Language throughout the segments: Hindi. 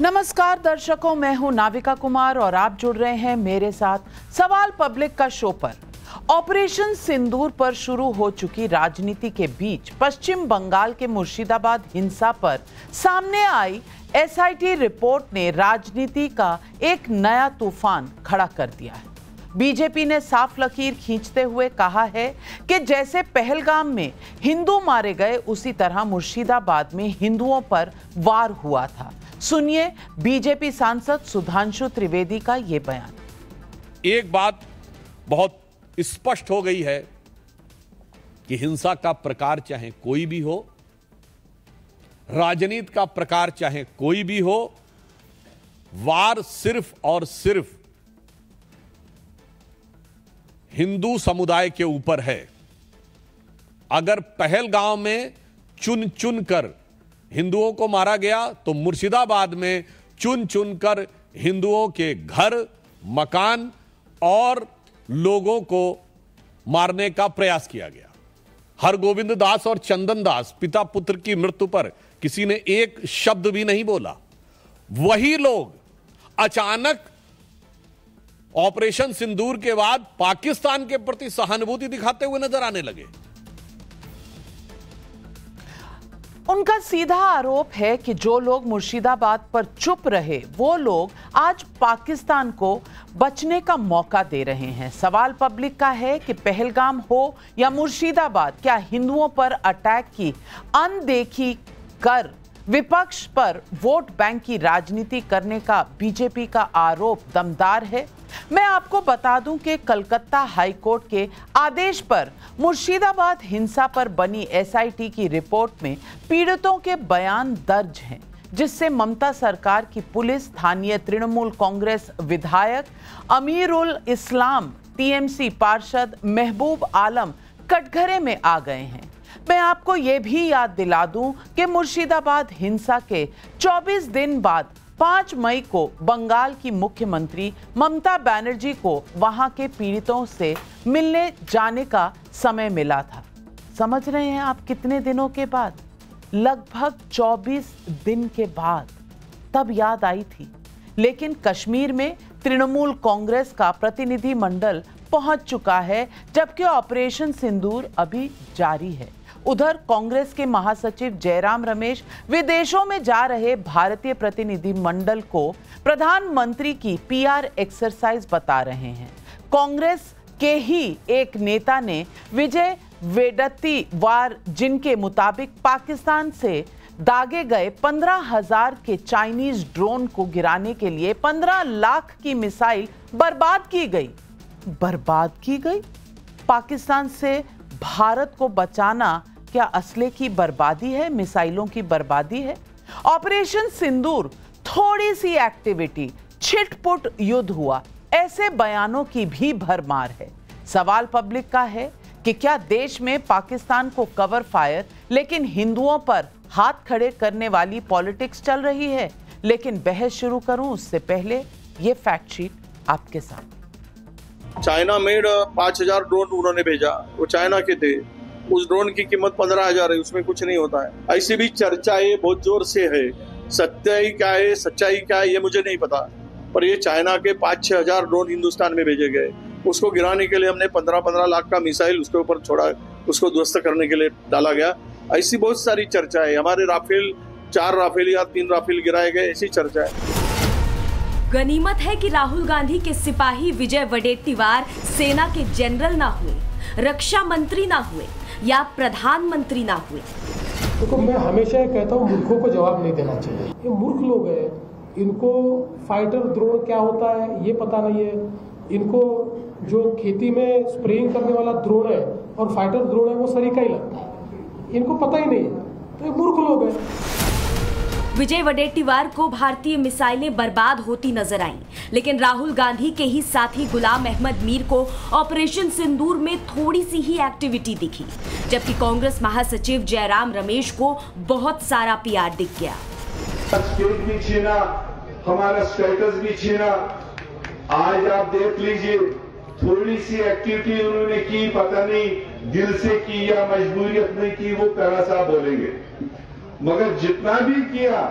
नमस्कार दर्शकों, मैं हूं नाविका कुमार और आप जुड़ रहे हैं मेरे साथ सवाल पब्लिक का शो पर। ऑपरेशन सिंदूर पर शुरू हो चुकी राजनीति के बीच पश्चिम बंगाल के मुर्शिदाबाद हिंसा पर सामने आई एसआईटी रिपोर्ट ने राजनीति का एक नया तूफान खड़ा कर दिया है। बीजेपी ने साफ लकीर खींचते हुए कहा है कि जैसे पहलगाम में हिंदू मारे गए, उसी तरह मुर्शिदाबाद में हिंदुओं पर वार हुआ था। सुनिए बीजेपी सांसद सुधांशु त्रिवेदी का यह बयान। एक बात बहुत स्पष्ट हो गई है कि हिंसा का प्रकार चाहे कोई भी हो, राजनीति का प्रकार चाहे कोई भी हो, वार सिर्फ और सिर्फ हिंदू समुदाय के ऊपर है। अगर पहलगाम में चुन चुन कर हिंदुओं को मारा गया तो मुर्शिदाबाद में चुन चुन कर हिंदुओं के घर, मकान और लोगों को मारने का प्रयास किया गया। हरगोविंद दास और चंदन दास पिता पुत्र की मृत्यु पर किसी ने एक शब्द भी नहीं बोला। वही लोग अचानक ऑपरेशन सिंदूर के बाद पाकिस्तान के प्रति सहानुभूति दिखाते हुए नजर आने लगे। उनका सीधा आरोप है कि जो लोग मुर्शिदाबाद पर चुप रहे, वो लोग आज पाकिस्तान को बचने का मौका दे रहे हैं। सवाल पब्लिक का है कि पहलगाम हो या मुर्शिदाबाद, क्या हिंदुओं पर अटैक की अनदेखी कर विपक्ष पर वोट बैंक की राजनीति करने का बीजेपी का आरोप दमदार है? मैं आपको बता दूं कि कलकत्ता हाईकोर्ट के आदेश पर मुर्शिदाबाद हिंसा पर बनी एसआईटी की रिपोर्ट में पीड़ितों के बयान दर्ज हैं, जिससे ममता सरकार की पुलिस, स्थानीय तृणमूल कांग्रेस विधायक अमीरुल इस्लाम, टीएमसी पार्षद महबूब आलम कटघरे में आ गए हैं। मैं आपको यह भी याद दिला दूं कि मुर्शिदाबाद हिंसा के 24 दिन बाद 5 मई को बंगाल की मुख्यमंत्री ममता बनर्जी को वहां के पीड़ितों से मिलने जाने का समय मिला था। समझ रहे हैं आप कितने दिनों के बाद? लगभग 24 दिन के बाद तब याद आई थी। लेकिन कश्मीर में तृणमूल कांग्रेस का प्रतिनिधि मंडल पहुंच चुका है, जबकि ऑपरेशन सिंदूर अभी जारी है। उधर कांग्रेस के महासचिव जयराम रमेश विदेशों में जा रहे भारतीय प्रतिनिधि मंडल को प्रधानमंत्री की पीआर एक्सरसाइज बता रहे हैं। कांग्रेस के ही एक नेता ने विजय वेडत्तीवार, जिनके मुताबिक पाकिस्तान से दागे गए 15,000 के चाइनीज ड्रोन को गिराने के लिए 15 लाख की मिसाइल बर्बाद की गई। बर्बाद की गई? पाकिस्तान से भारत को बचाना क्या असले की बर्बादी है, मिसाइलों की बर्बादी है? ऑपरेशन सिंदूर थोड़ी सी एक्टिविटी, छिटपुट युद्ध हुआ, ऐसे बयानों की भी भरमार है। सवाल पब्लिक का है कि क्या देश में पाकिस्तान को कवर फायर लेकिन हिंदुओं पर हाथ खड़े करने वाली पॉलिटिक्स चल रही है? लेकिन बहस शुरू करूं उससे पहले ये फैक्ट शीट आपके साथ। चाइना मेड 5,000 ड्रोन उन्होंने भेजा, वो चाइना के थे। उस ड्रोन की कीमत 15,000 है, उसमें कुछ नहीं होता है। ऐसी भी चर्चाएं बहुत जोर से है। सच्चाई क्या है, सच्चाई क्या है, ये मुझे नहीं पता। पर ये चाइना के 5-6 हजार ड्रोन हिंदुस्तान में भेजे गए। उसको गिराने के लिए हमने 15-15 लाख का मिसाइल उसके ऊपर छोड़ा, उसको ध्वस्त करने के लिए डाला गया। ऐसी बहुत सारी चर्चा है। हमारे राफेल 4 राफेल या 3 राफेल गिराए गए, ऐसी चर्चा है। गनीमत है कि राहुल गांधी के सिपाही विजय वडेट्टीवार सेना के जनरल ना हुए, रक्षा मंत्री ना हुए या प्रधानमंत्री ना हुए। देखो, मैं हमेशा ये कहता हूँ, मूर्खों को जवाब नहीं देना चाहिए। ये मूर्ख लोग हैं, इनको फाइटर ड्रोन क्या होता है ये पता नहीं है। इनको जो खेती में स्प्रेइंग करने वाला ड्रोन है और फाइटर ड्रोन है वो सरीका ही लगता है, इनको पता ही नहीं है। तो ये मूर्ख लोग हैं। विजय वडेट्टीवार को भारतीय मिसाइलें बर्बाद होती नजर आईं, लेकिन राहुल गांधी के ही साथी गुलाम अहमद मीर को ऑपरेशन सिंदूर में थोड़ी सी ही एक्टिविटी दिखी, जबकि कांग्रेस महासचिव जयराम रमेश को बहुत सारा पीआर दिख गया। स्टेट भी छीना, हमारा स्टेटस भी छीना। आज आप देख लीजिए, थोड़ी सी एक्टिविटी उन्होंने की, पता नहीं दिल से की या मजबूरियत में की, वो तरह सा बोलेंगे। मगर जितना भी किया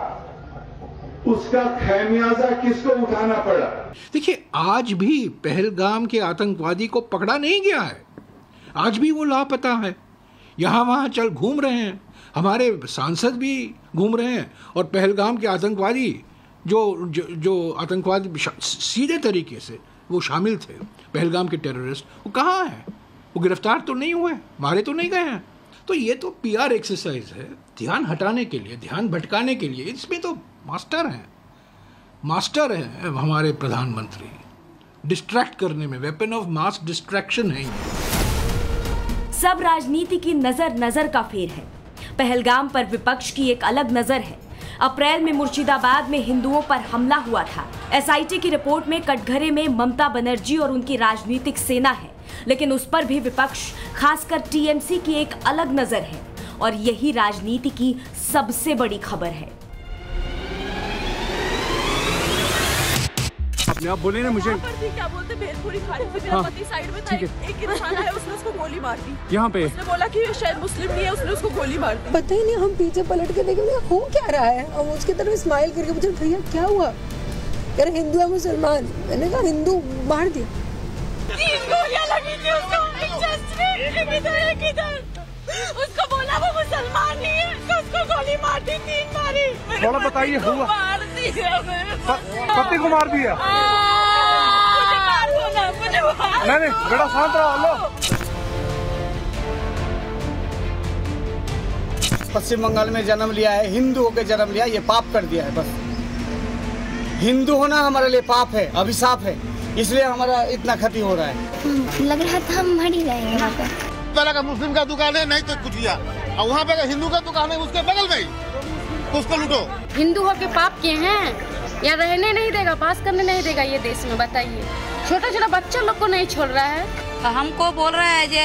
उसका खैमियाजा किसको उठाना पड़ा? देखिए, आज भी पहलगाम के आतंकवादी को पकड़ा नहीं गया है, आज भी वो लापता है, यहाँ वहाँ चल घूम रहे हैं, हमारे सांसद भी घूम रहे हैं। और पहलगाम के आतंकवादी जो आतंकवादी सीधे तरीके से वो शामिल थे, पहलगाम के टेररिस्ट, वो कहाँ हैं? वो गिरफ्तार तो नहीं हुए, मारे तो नहीं गए हैं। तो ये तो PR एक्सरसाइज है, ध्यान हटाने के लिए, ध्यान भटकाने के लिए। इसमें तो मास्टर हैं हमारे प्रधानमंत्री, डिस्ट्रैक्ट करने में, वेपन ऑफ मास डिस्ट्रैक्शन है ये। सब राजनीति की नजर का फेर है। पहलगाम पर विपक्ष की एक अलग नजर है। अप्रैल में मुर्शिदाबाद में हिंदुओं पर हमला हुआ था। SIT की रिपोर्ट में कटघरे में ममता बनर्जी और उनकी राजनीतिक सेना है, लेकिन उस पर भी विपक्ष, खासकर TMC की एक अलग नजर है। और यही राजनीति की सबसे बड़ी खबर है। आप बोले ना मुझे क्या बोलते, भेलपुरी खाने से मेरा पति साइड में था, एक इंसान है, उसने उसको गोली मार दी यहाँ पे। उसने बोला कि शायद मुस्लिम नहीं है, उसने उसको गोली मार दी। पता ही नहीं, हम पीछे पलट के देखे हो क्या रहा है, हम उसकी तरफ स्माइल करके पूछे भैया क्या हुआ, कह रहे हिंदू है मुसलमान। मैंने कहा हिंदू मार दी। 3 गोलियां लगी थी उसको, उसको बोला वो मुसलमान नहीं है, उसको गोली मार दी, 3 मारी। थोड़ा बताइए, हुआ पति को मार दिया? नहीं, बड़ा शांत रहो। लो, पश्चिम बंगाल में जन्म लिया है, हिंदू होकर जन्म लिया, ये पाप कर दिया है। बस हिंदू होना हमारे लिए पाप है, अभिशाप है, इसलिए हमारा इतना क्षति हो रहा है। लग रहा था हम मर ही जाएंगे वहाँ पे। पहले का मुस्लिम का दुकान है, नहीं तो कुछ किया, और वहाँ पे हिंदू का दुकान है, उसके बगल में ही, उसको लूटो। हिंदू होके पाप किए हैं, या रहने नहीं देगा, पास करने नहीं देगा ये देश में, बताइए। छोटा छोटा बच्चा लोग को नहीं छोड़ रहा है। हमको बोल रहा है जे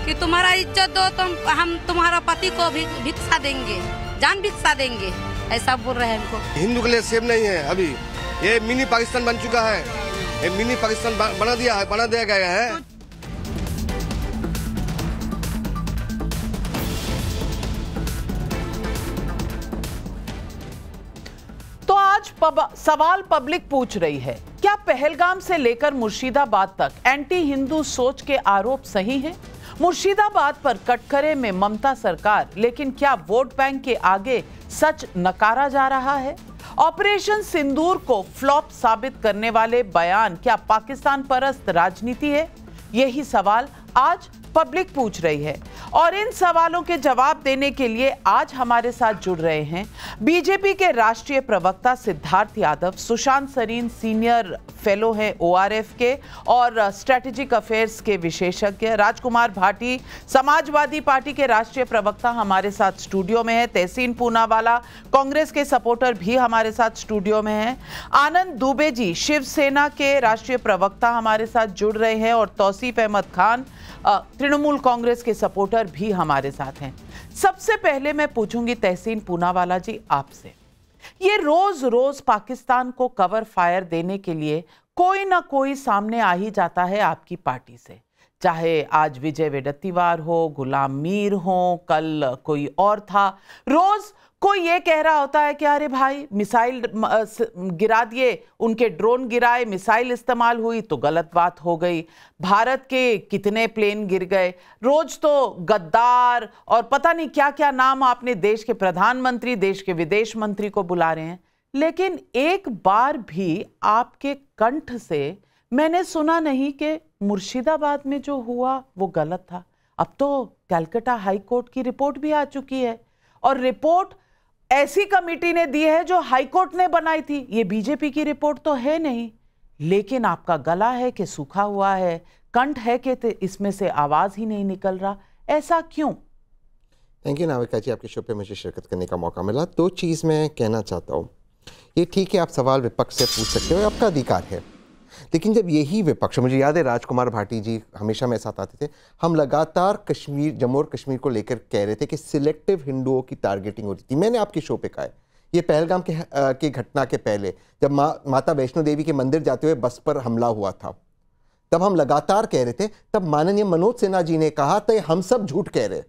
कि तुम्हारा इज्जत दो, तो हम तुम्हारा पति को भी भिक्षा देंगे, जान भिक्षा देंगे, ऐसा बोल रहे हैं हमको। हिंदू के लिए सेफ नहीं है अभी, ये मिनी पाकिस्तान बन चुका है, ये मिनी पाकिस्तान बना दिया गया है। तो आज सवाल पब्लिक पूछ रही है, क्या पहलगाम से लेकर मुर्शिदाबाद तक एंटी हिंदू सोच के आरोप सही हैं? मुर्शिदाबाद पर कटघरे में ममता सरकार, लेकिन क्या वोट बैंक के आगे सच नकारा जा रहा है? ऑपरेशन सिंदूर को फ्लॉप साबित करने वाले बयान क्या पाकिस्तान परस्त राजनीति है? यही सवाल आज पब्लिक पूछ रही है। और इन सवालों के जवाब देने के लिए आज हमारे साथ जुड़ रहे हैं बीजेपी के राष्ट्रीय प्रवक्ता सिद्धार्थ यादव, सुशांत सरीन सीनियर फेलो हैं ORF के और स्ट्रेटेजिक अफेयर्स के विशेषज्ञ, राजकुमार भाटी समाजवादी पार्टी के राष्ट्रीय प्रवक्ता हमारे साथ स्टूडियो में है, तहसीन पूनावाला कांग्रेस के सपोर्टर भी हमारे साथ स्टूडियो में हैं, आनंद दुबे जी शिवसेना के राष्ट्रीय प्रवक्ता हमारे साथ जुड़ रहे हैं और तौसीफ अहमद खान तृणमूल कांग्रेस के सपोर्टर भी हमारे साथ हैं। सबसे पहले मैं पूछूंगी तहसीन पूनावाला जी आपसे, ये रोज रोज पाकिस्तान को कवर फायर देने के लिए कोई ना कोई सामने आ ही जाता है आपकी पार्टी से, चाहे आज विजय वडेट्टीवार हो, गुलाम मीर हो, कल कोई और था। रोज कोई ये कह रहा होता है कि अरे भाई मिसाइल गिरा दिए, उनके ड्रोन गिराए, मिसाइल इस्तेमाल हुई तो गलत बात हो गई, भारत के कितने प्लेन गिर गए। रोज तो गद्दार और पता नहीं क्या क्या नाम आपने देश के प्रधानमंत्री, देश के विदेश मंत्री को बुला रहे हैं, लेकिन एक बार भी आपके कंठ से मैंने सुना नहीं कि मुर्शिदाबाद में जो हुआ वो गलत था। अब तो कलकत्ता हाई कोर्ट की रिपोर्ट भी आ चुकी है और रिपोर्ट ऐसी कमेटी ने दी है जो हाई कोर्ट ने बनाई थी। ये बीजेपी की रिपोर्ट तो है नहीं, लेकिन आपका गला है कि सूखा हुआ है, कंठ है कि इसमें से आवाज ही नहीं निकल रहा, ऐसा क्यों? थैंक यू नाविका जी, आपके शो पे मुझे शिरकत करने का मौका मिला। 2 चीज़ मैं कहना चाहता हूँ। ये ठीक है, आप सवाल विपक्ष से पूछ सकते हो, आपका अधिकार है, लेकिन जब यही विपक्ष, मुझे याद है राजकुमार भाटी जी हमेशा मेरे साथ आते थे, हम लगातार कश्मीर, जम्मू और कश्मीर को लेकर कह रहे थे कि सिलेक्टिव हिंदुओं की टारगेटिंग होती थी। मैंने आपके शो पे कहा है, ये पहलगाम के घटना के पहले जब माता वैष्णो देवी के मंदिर जाते हुए बस पर हमला हुआ था, तब हम लगातार कह रहे थे, तब माननीय मनोज सिन्हा जी ने कहा था हम सब झूठ कह रहे,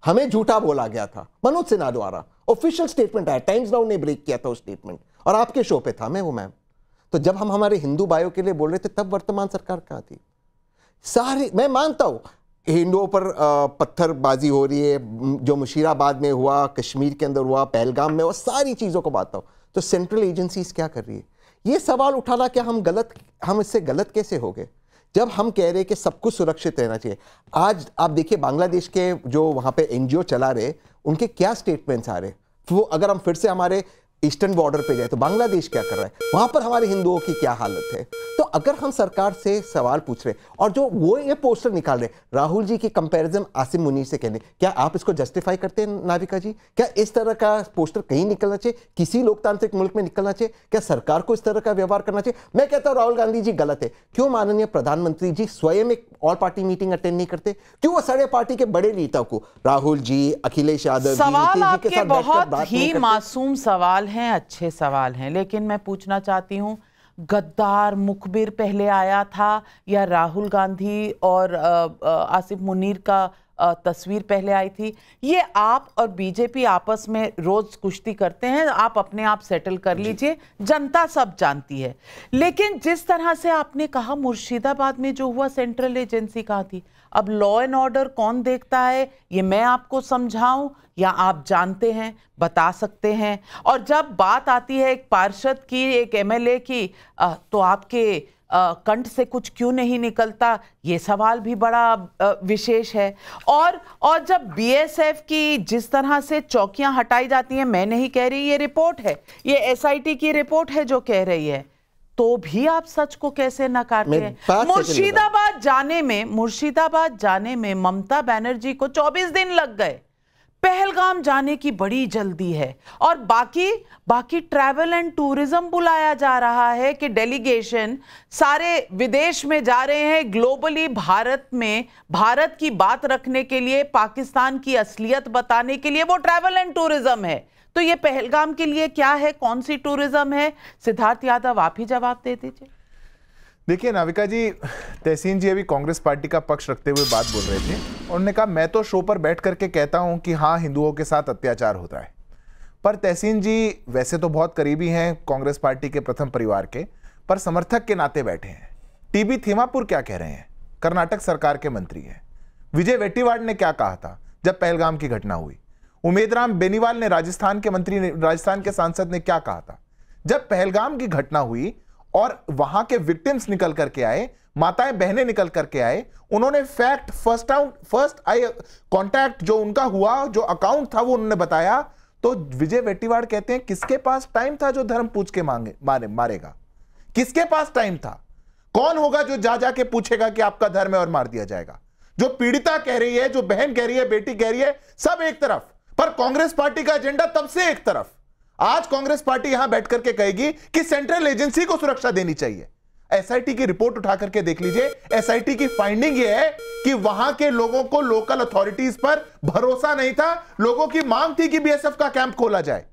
हमें झूठा बोला गया था मनोज सिन्हा द्वारा, ऑफिशियल स्टेटमेंट आया, टाइम्स नाउ ने ब्रेक किया था उस स्टेटमेंट, और आपके शो पे था मैं वो मैम। तो जब हम हमारे हिंदू भाइयों के लिए बोल रहे थे तब वर्तमान सरकार कहाँ थी? सारी, मैं मानता हूं हिंदुओं पर पत्थरबाजी हो रही है, जो मुशीराबाद में हुआ, कश्मीर के अंदर हुआ, पहलगाम में हुआ, सारी चीज़ों को मानता हूं। तो सेंट्रल एजेंसीज क्या कर रही है? ये सवाल उठाना क्या हम इससे गलत कैसे हो गए जब हम कह रहे हैं कि सब कुछ सुरक्षित रहना चाहिए। आज आप देखिए बांग्लादेश के जो वहाँ पे एनजीओ चला रहे, उनके क्या स्टेटमेंट्स आ रहे। वो अगर हम फिर से हमारे ईस्टर्न बॉर्डर पे जाए तो बांग्लादेश क्या कर रहा है, वहां पर हमारे हिंदुओं की क्या हालत है। तो अगर हम सरकार से सवाल पूछ रहे और जो वो ये पोस्टर निकाल रहे, राहुल जी की कंपैरिजन आसिम मुनीर से कहने, क्या आप इसको जस्टिफाई करते हैं नाविका जी? क्या इस तरह का पोस्टर कहीं निकलना चाहिए? किसी लोकतांत्रिक मुल्क में निकलना चाहिए? क्या सरकार को इस तरह का व्यवहार करना चाहिए? मैं कहता हूं राहुल गांधी जी गलत है। क्यों माननीय प्रधानमंत्री जी स्वयं एक ऑल पार्टी मीटिंग अटेंड नहीं करते? क्यों वो सारे पार्टी के बड़े नेताओं को, राहुल जी, अखिलेश यादव, सवाल आपके बहुत ही मासूम सवाल हैं, अच्छे सवाल हैं, लेकिन मैं पूछना चाहती हूं, गद्दार मुखबिर पहले आया था या राहुल गांधी और आसिफ मुनीर का तस्वीर पहले आई थी? ये आप और बीजेपी आपस में रोज कुश्ती करते हैं, आप अपने आप सेटल कर लीजिए, जनता सब जानती है। लेकिन जिस तरह से आपने कहा मुर्शिदाबाद में जो हुआ, सेंट्रल एजेंसी कहाँ थी? अब लॉ एंड ऑर्डर कौन देखता है, ये मैं आपको समझाऊं या आप जानते हैं, बता सकते हैं? और जब बात आती है एक पार्षद की, एक एमएलए की, तो आपके कंठ से कुछ क्यों नहीं निकलता, ये सवाल भी बड़ा विशेष है। और जब बीएसएफ की जिस तरह से चौकियां हटाई जाती हैं, मैं नहीं कह रही, ये रिपोर्ट है, ये एसआईटी की रिपोर्ट है जो कह रही है, तो भी आप सच को कैसे नकारते हैं? मुर्शिदाबाद जाने में ममता बनर्जी को 24 दिन लग गए, पहलगाम जाने की बड़ी जल्दी है, और बाकी ट्रैवल एंड टूरिज्म बुलाया जा रहा है कि डेलीगेशन सारे विदेश में जा रहे हैं ग्लोबली, भारत की बात रखने के लिए, पाकिस्तान की असलियत बताने के लिए, वो ट्रैवल एंड टूरिज्म है। तो ये पहलगाम के लिए क्या है, कौन सी टूरिज्म है? सिद्धार्थ यादव, आप ही जवाब दे दीजिए। देखिए नाविका जी, तहसीन जी अभी कांग्रेस पार्टी का पक्ष रखते हुए बात बोल रहे थे। उन्होंने कहा मैं तो शो पर बैठ करके कहता हूं कि हाँ हिंदुओं के साथ अत्याचार होता है, पर तहसीन जी वैसे तो बहुत करीबी हैं कांग्रेस पार्टी के प्रथम परिवार के, पर समर्थक के नाते बैठे हैं। टीबी थिमापुर क्या कह रहे हैं, कर्नाटक सरकार के मंत्री हैं। विजय वेट्टीवाड़ ने क्या कहा था जब पहलगाम की घटना हुई? उमेदराम बेनीवाल ने, राजस्थान के मंत्री ने, राजस्थान के सांसद ने क्या कहा था जब पहलगाम की घटना हुई और वहां के विक्टिम्स निकल करके आए, माताएं बहनें निकल करके आए, उन्होंने फैक्ट फर्स्ट आई कांटेक्ट जो उनका हुआ, जो अकाउंट था वो उन्होंने बताया। तो विजय वेट्टीवाड़ कहते हैं किसके पास टाइम था जो धर्म पूछ के मारेगा? किसके पास टाइम था? कौन होगा जो जा जाके पूछेगा कि आपका धर्म है और मार दिया जाएगा? जो पीड़िता कह रही है, जो बहन कह रही है, बेटी कह रही है, सब एक तरफ, पर कांग्रेस पार्टी का एजेंडा तब से एक तरफ। आज कांग्रेस पार्टी यहां बैठ करके कहेगी कि सेंट्रल एजेंसी को सुरक्षा देनी चाहिए। एसआईटी की रिपोर्ट उठा करके देख लीजिए। एसआईटी की फाइंडिंग यह है कि वहां के लोगों को लोकल अथॉरिटीज पर भरोसा नहीं था, लोगों की मांग थी कि बीएसएफ का कैंप खोला जाए।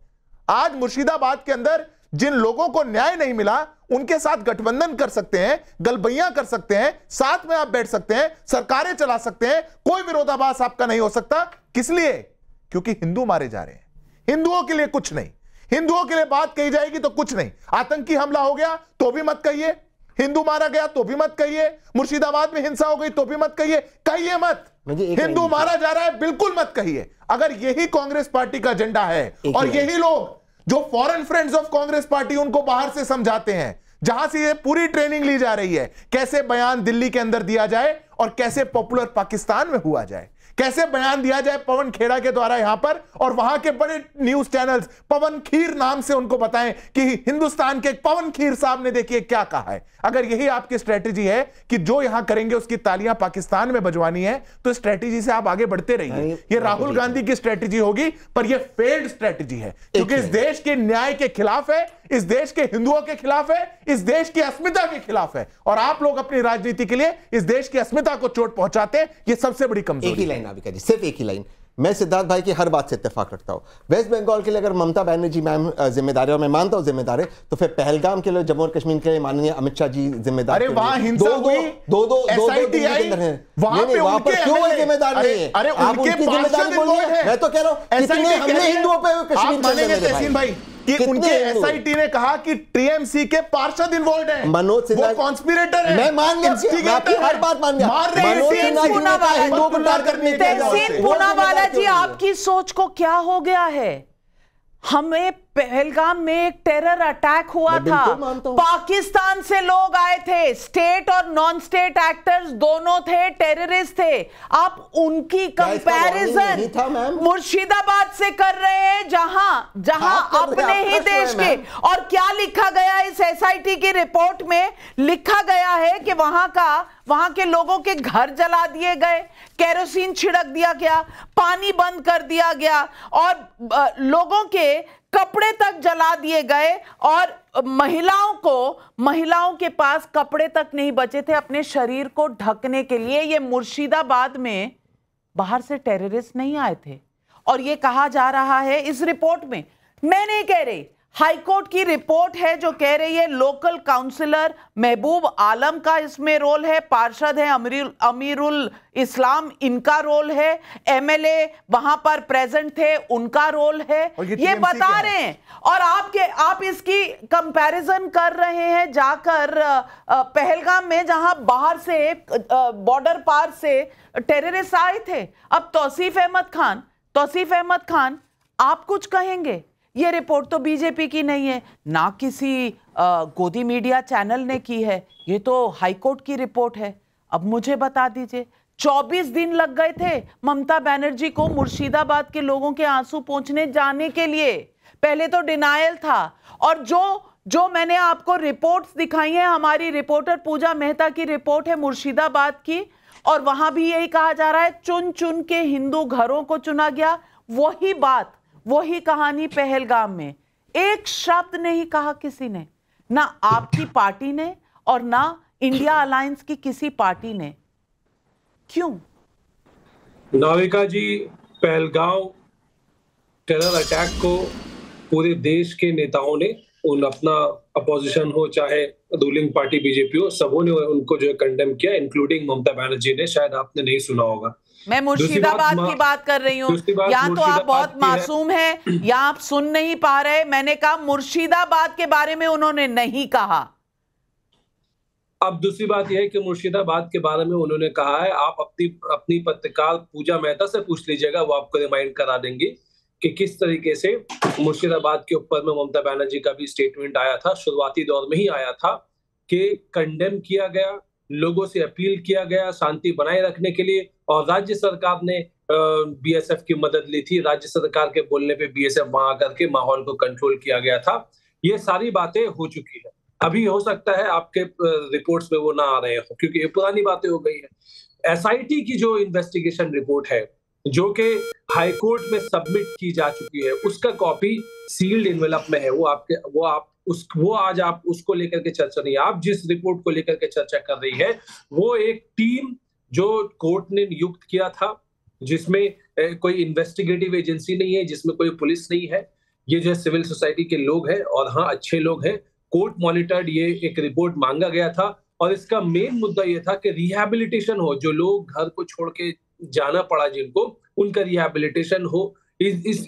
आज मुर्शिदाबाद के अंदर जिन लोगों को न्याय नहीं मिला, उनके साथ गठबंधन कर सकते हैं, गलबैयां कर सकते हैं, साथ में आप बैठ सकते हैं, सरकारें चला सकते हैं, कोई विरोधाभास आपका नहीं हो सकता। किस लिए? क्योंकि हिंदू मारे जा रहे हैं। हिंदुओं के लिए कुछ नहीं, हिंदुओं के लिए बात कही जाएगी तो कुछ नहीं। आतंकी हमला हो गया तो भी मत कहिए, हिंदू मारा गया तो भी मत कहिए, मुर्शिदाबाद में हिंसा हो गई तो भी मत कहिए मत। हिंदू मारा जा रहा है बिल्कुल मत कहिए। अगर यही कांग्रेस पार्टी का एजेंडा है और यही लोग जो foreign friends of Congress party उनको बाहर से समझाते हैं, जहां से ये पूरी ट्रेनिंग ली जा रही है, कैसे बयान दिल्ली के अंदर दिया जाए और कैसे पॉपुलर पाकिस्तान में हुआ जाए, कैसे बयान दिया जाए पवन खेड़ा के द्वारा यहां पर, और वहां के बड़े न्यूज चैनल्स पवन खीर नाम से उनको बताएं कि हिंदुस्तान के पवन खीर साहब ने देखिए क्या कहा है। अगर यही आपकी स्ट्रेटेजी है कि जो यहां करेंगे उसकी तालियां पाकिस्तान में बजवानी है, तो स्ट्रेटेजी से आप आगे बढ़ते रहिए। ये राहुल गांधी की स्ट्रेटेजी होगी, पर यह फेल्ड स्ट्रेटेजी है, क्योंकि इस देश के न्याय के खिलाफ है, इस देश के हिंदुओं के खिलाफ है, इस देश की अस्मिता के खिलाफ है, और आप लोग अपनी राजनीति के लिए इस देश की अस्मिता को चोट पहुंचाते हैं। यह सबसे बड़ी कमजोरी है। नाविका जी, सिर्फ एक ही लाइन। मैं सिद्धार्थ भाई की हर बात से इत्तेफाक रखता हूँ। वेस्ट बंगाल के लिए अगर ममता बनर्जी मैम जिम्मेदार है और मैं मानता हूँ जिम्मेदार है, तो फिर पहलगाम के लिए, जम्मू और कश्मीर के लिए माननीय अमित शाह जी जिम्मेदार। अरे वहां हिंसा हुई, एसआईटी आई, वहां पे उनके क्यों जिम्मेदार नहीं है? अरे उनके पार्षद इन्वॉल्व है। मैं तो कह रहा हूँ कितने हमले हिंदुओं पे कश्मीर मानेंगे तहसीन भाई कि उनके एसआईटी ने कहा कि टीएमसी के पार्षद इन्वॉल्व हैं, मनोज सिन्हा वो कॉन्स्पिरेटर है। मैं मान गया, मैं आपकी हर बात मान गया। तहसीन पूनावाला जी, आपकी सोच को क्या हो गया है? हमें पहलगाम में एक टेरर अटैक हुआ था, पाकिस्तान से लोग आए थे, स्टेट और नॉन स्टेट एक्टर्स दोनों थे, टेररिस्ट थे। आप उनकी कंपैरिजन मुर्शिदाबाद से कर रहे हैं, जहां अपने ही देश के। और क्या लिखा गया इस एसआईटी की रिपोर्ट में? लिखा गया है कि वहां के लोगों के घर जला दिए गए, केरोसिन छिड़क दिया गया, पानी बंद कर दिया गया और लोगों के कपड़े तक जला दिए गए। और महिलाओं के पास कपड़े तक नहीं बचे थे अपने शरीर को ढकने के लिए। ये मुर्शिदाबाद में बाहर से टेररिस्ट नहीं आए थे। और ये कहा जा रहा है इस रिपोर्ट में, मैं नहीं कह रही, हाईकोर्ट की रिपोर्ट है जो कह रही है लोकल काउंसिलर महबूब आलम का इसमें रोल है, पार्षद है अमीरुल इस्लाम, इनका रोल है, एमएलए वहां पर प्रेजेंट थे, उनका रोल है, ये बता रहे हैं। और आप इसकी कंपैरिजन कर रहे हैं जाकर पहलगाम में, जहां बाहर से बॉर्डर पार से टेररिस्ट आए थे। अब तौसीफ अहमद खान आप कुछ कहेंगे? ये रिपोर्ट तो बीजेपी की नहीं है, ना किसी गोदी मीडिया चैनल ने की है, ये तो हाईकोर्ट की रिपोर्ट है। अब मुझे बता दीजिए, 24 दिन लग गए थे ममता बनर्जी को मुर्शिदाबाद के लोगों के आंसू पोंछने जाने के लिए। पहले तो डिनायल था, और जो मैंने आपको रिपोर्ट्स दिखाई हैं, हमारी रिपोर्टर पूजा मेहता की रिपोर्ट है मुर्शिदाबाद की, और वहां भी यही कहा जा रहा है चुन चुन के हिंदू घरों को चुना गया। वही बात, वही कहानी पहलगाम में। एक शब्द नहीं कहा किसी ने, ना आपकी पार्टी ने और ना इंडिया अलायंस की किसी पार्टी ने। क्यों? नाविका जी, पहलगाम टेरर अटैक को पूरे देश के नेताओं ने, अपना अपोजिशन हो चाहे रूलिंग पार्टी बीजेपी हो, सबों ने उनको जो है कंडेम किया, इंक्लूडिंग ममता बनर्जी ने। शायद आपने नहीं सुना होगा। मैं मुर्शिदाबाद की बात कर रही हूँ। या तो आप बहुत मासूम हैं या आप सुन नहीं पा रहे। मैंने कहा मुर्शिदाबाद के बारे में उन्होंने नहीं कहा। अब दूसरी बात यह है कि मुर्शिदाबाद के बारे में उन्होंने कहा है, आप अपनी पत्रकार पूजा मेहता से पूछ लीजिएगा, वो आपको रिमाइंड करा देंगे कि किस तरीके से मुर्शिदाबाद के ऊपर में ममता बनर्जी का भी स्टेटमेंट आया था, शुरुआती दौर में ही आया था, कि कंडेम किया गया, लोगों से अपील किया गया शांति बनाए रखने के लिए, और राज्य सरकार ने बीएसएफ की मदद ली थी। राज्य सरकार के बोलने पे बीएसएफ वहां आकर के माहौल को कंट्रोल किया गया था। ये सारी बातें हो चुकी है। अभी हो सकता है आपके रिपोर्ट्स में वो ना आ रहे हो, क्योंकि ये पुरानी बातें हो गई है। एसआईटी की जो इन्वेस्टिगेशन रिपोर्ट है, जो कि हाईकोर्ट में सबमिट की जा चुकी है, उसका कॉपी सील्ड एनवेलप में है। आज आप उसको लेकर के चर्चा नहीं, आप जिस रिपोर्ट को लेकर के चर्चा कर रही है, वो एक टीम जो कोर्ट ने नियुक्त किया था, जिसमें कोई इन्वेस्टिगेटिव एजेंसी नहीं है, जिसमें कोई पुलिस नहीं है, ये जो है सिविल सोसाइटी के लोग हैं, और हाँ अच्छे लोग हैं। कोर्ट मॉनिटर्ड ये एक रिपोर्ट मांगा गया था, और इसका मेन मुद्दा ये था कि रिहैबिलिटेशन हो, जो लोग घर को छोड़ के जाना पड़ा जिनको, उनका रिहैबिलिटेशन हो, इस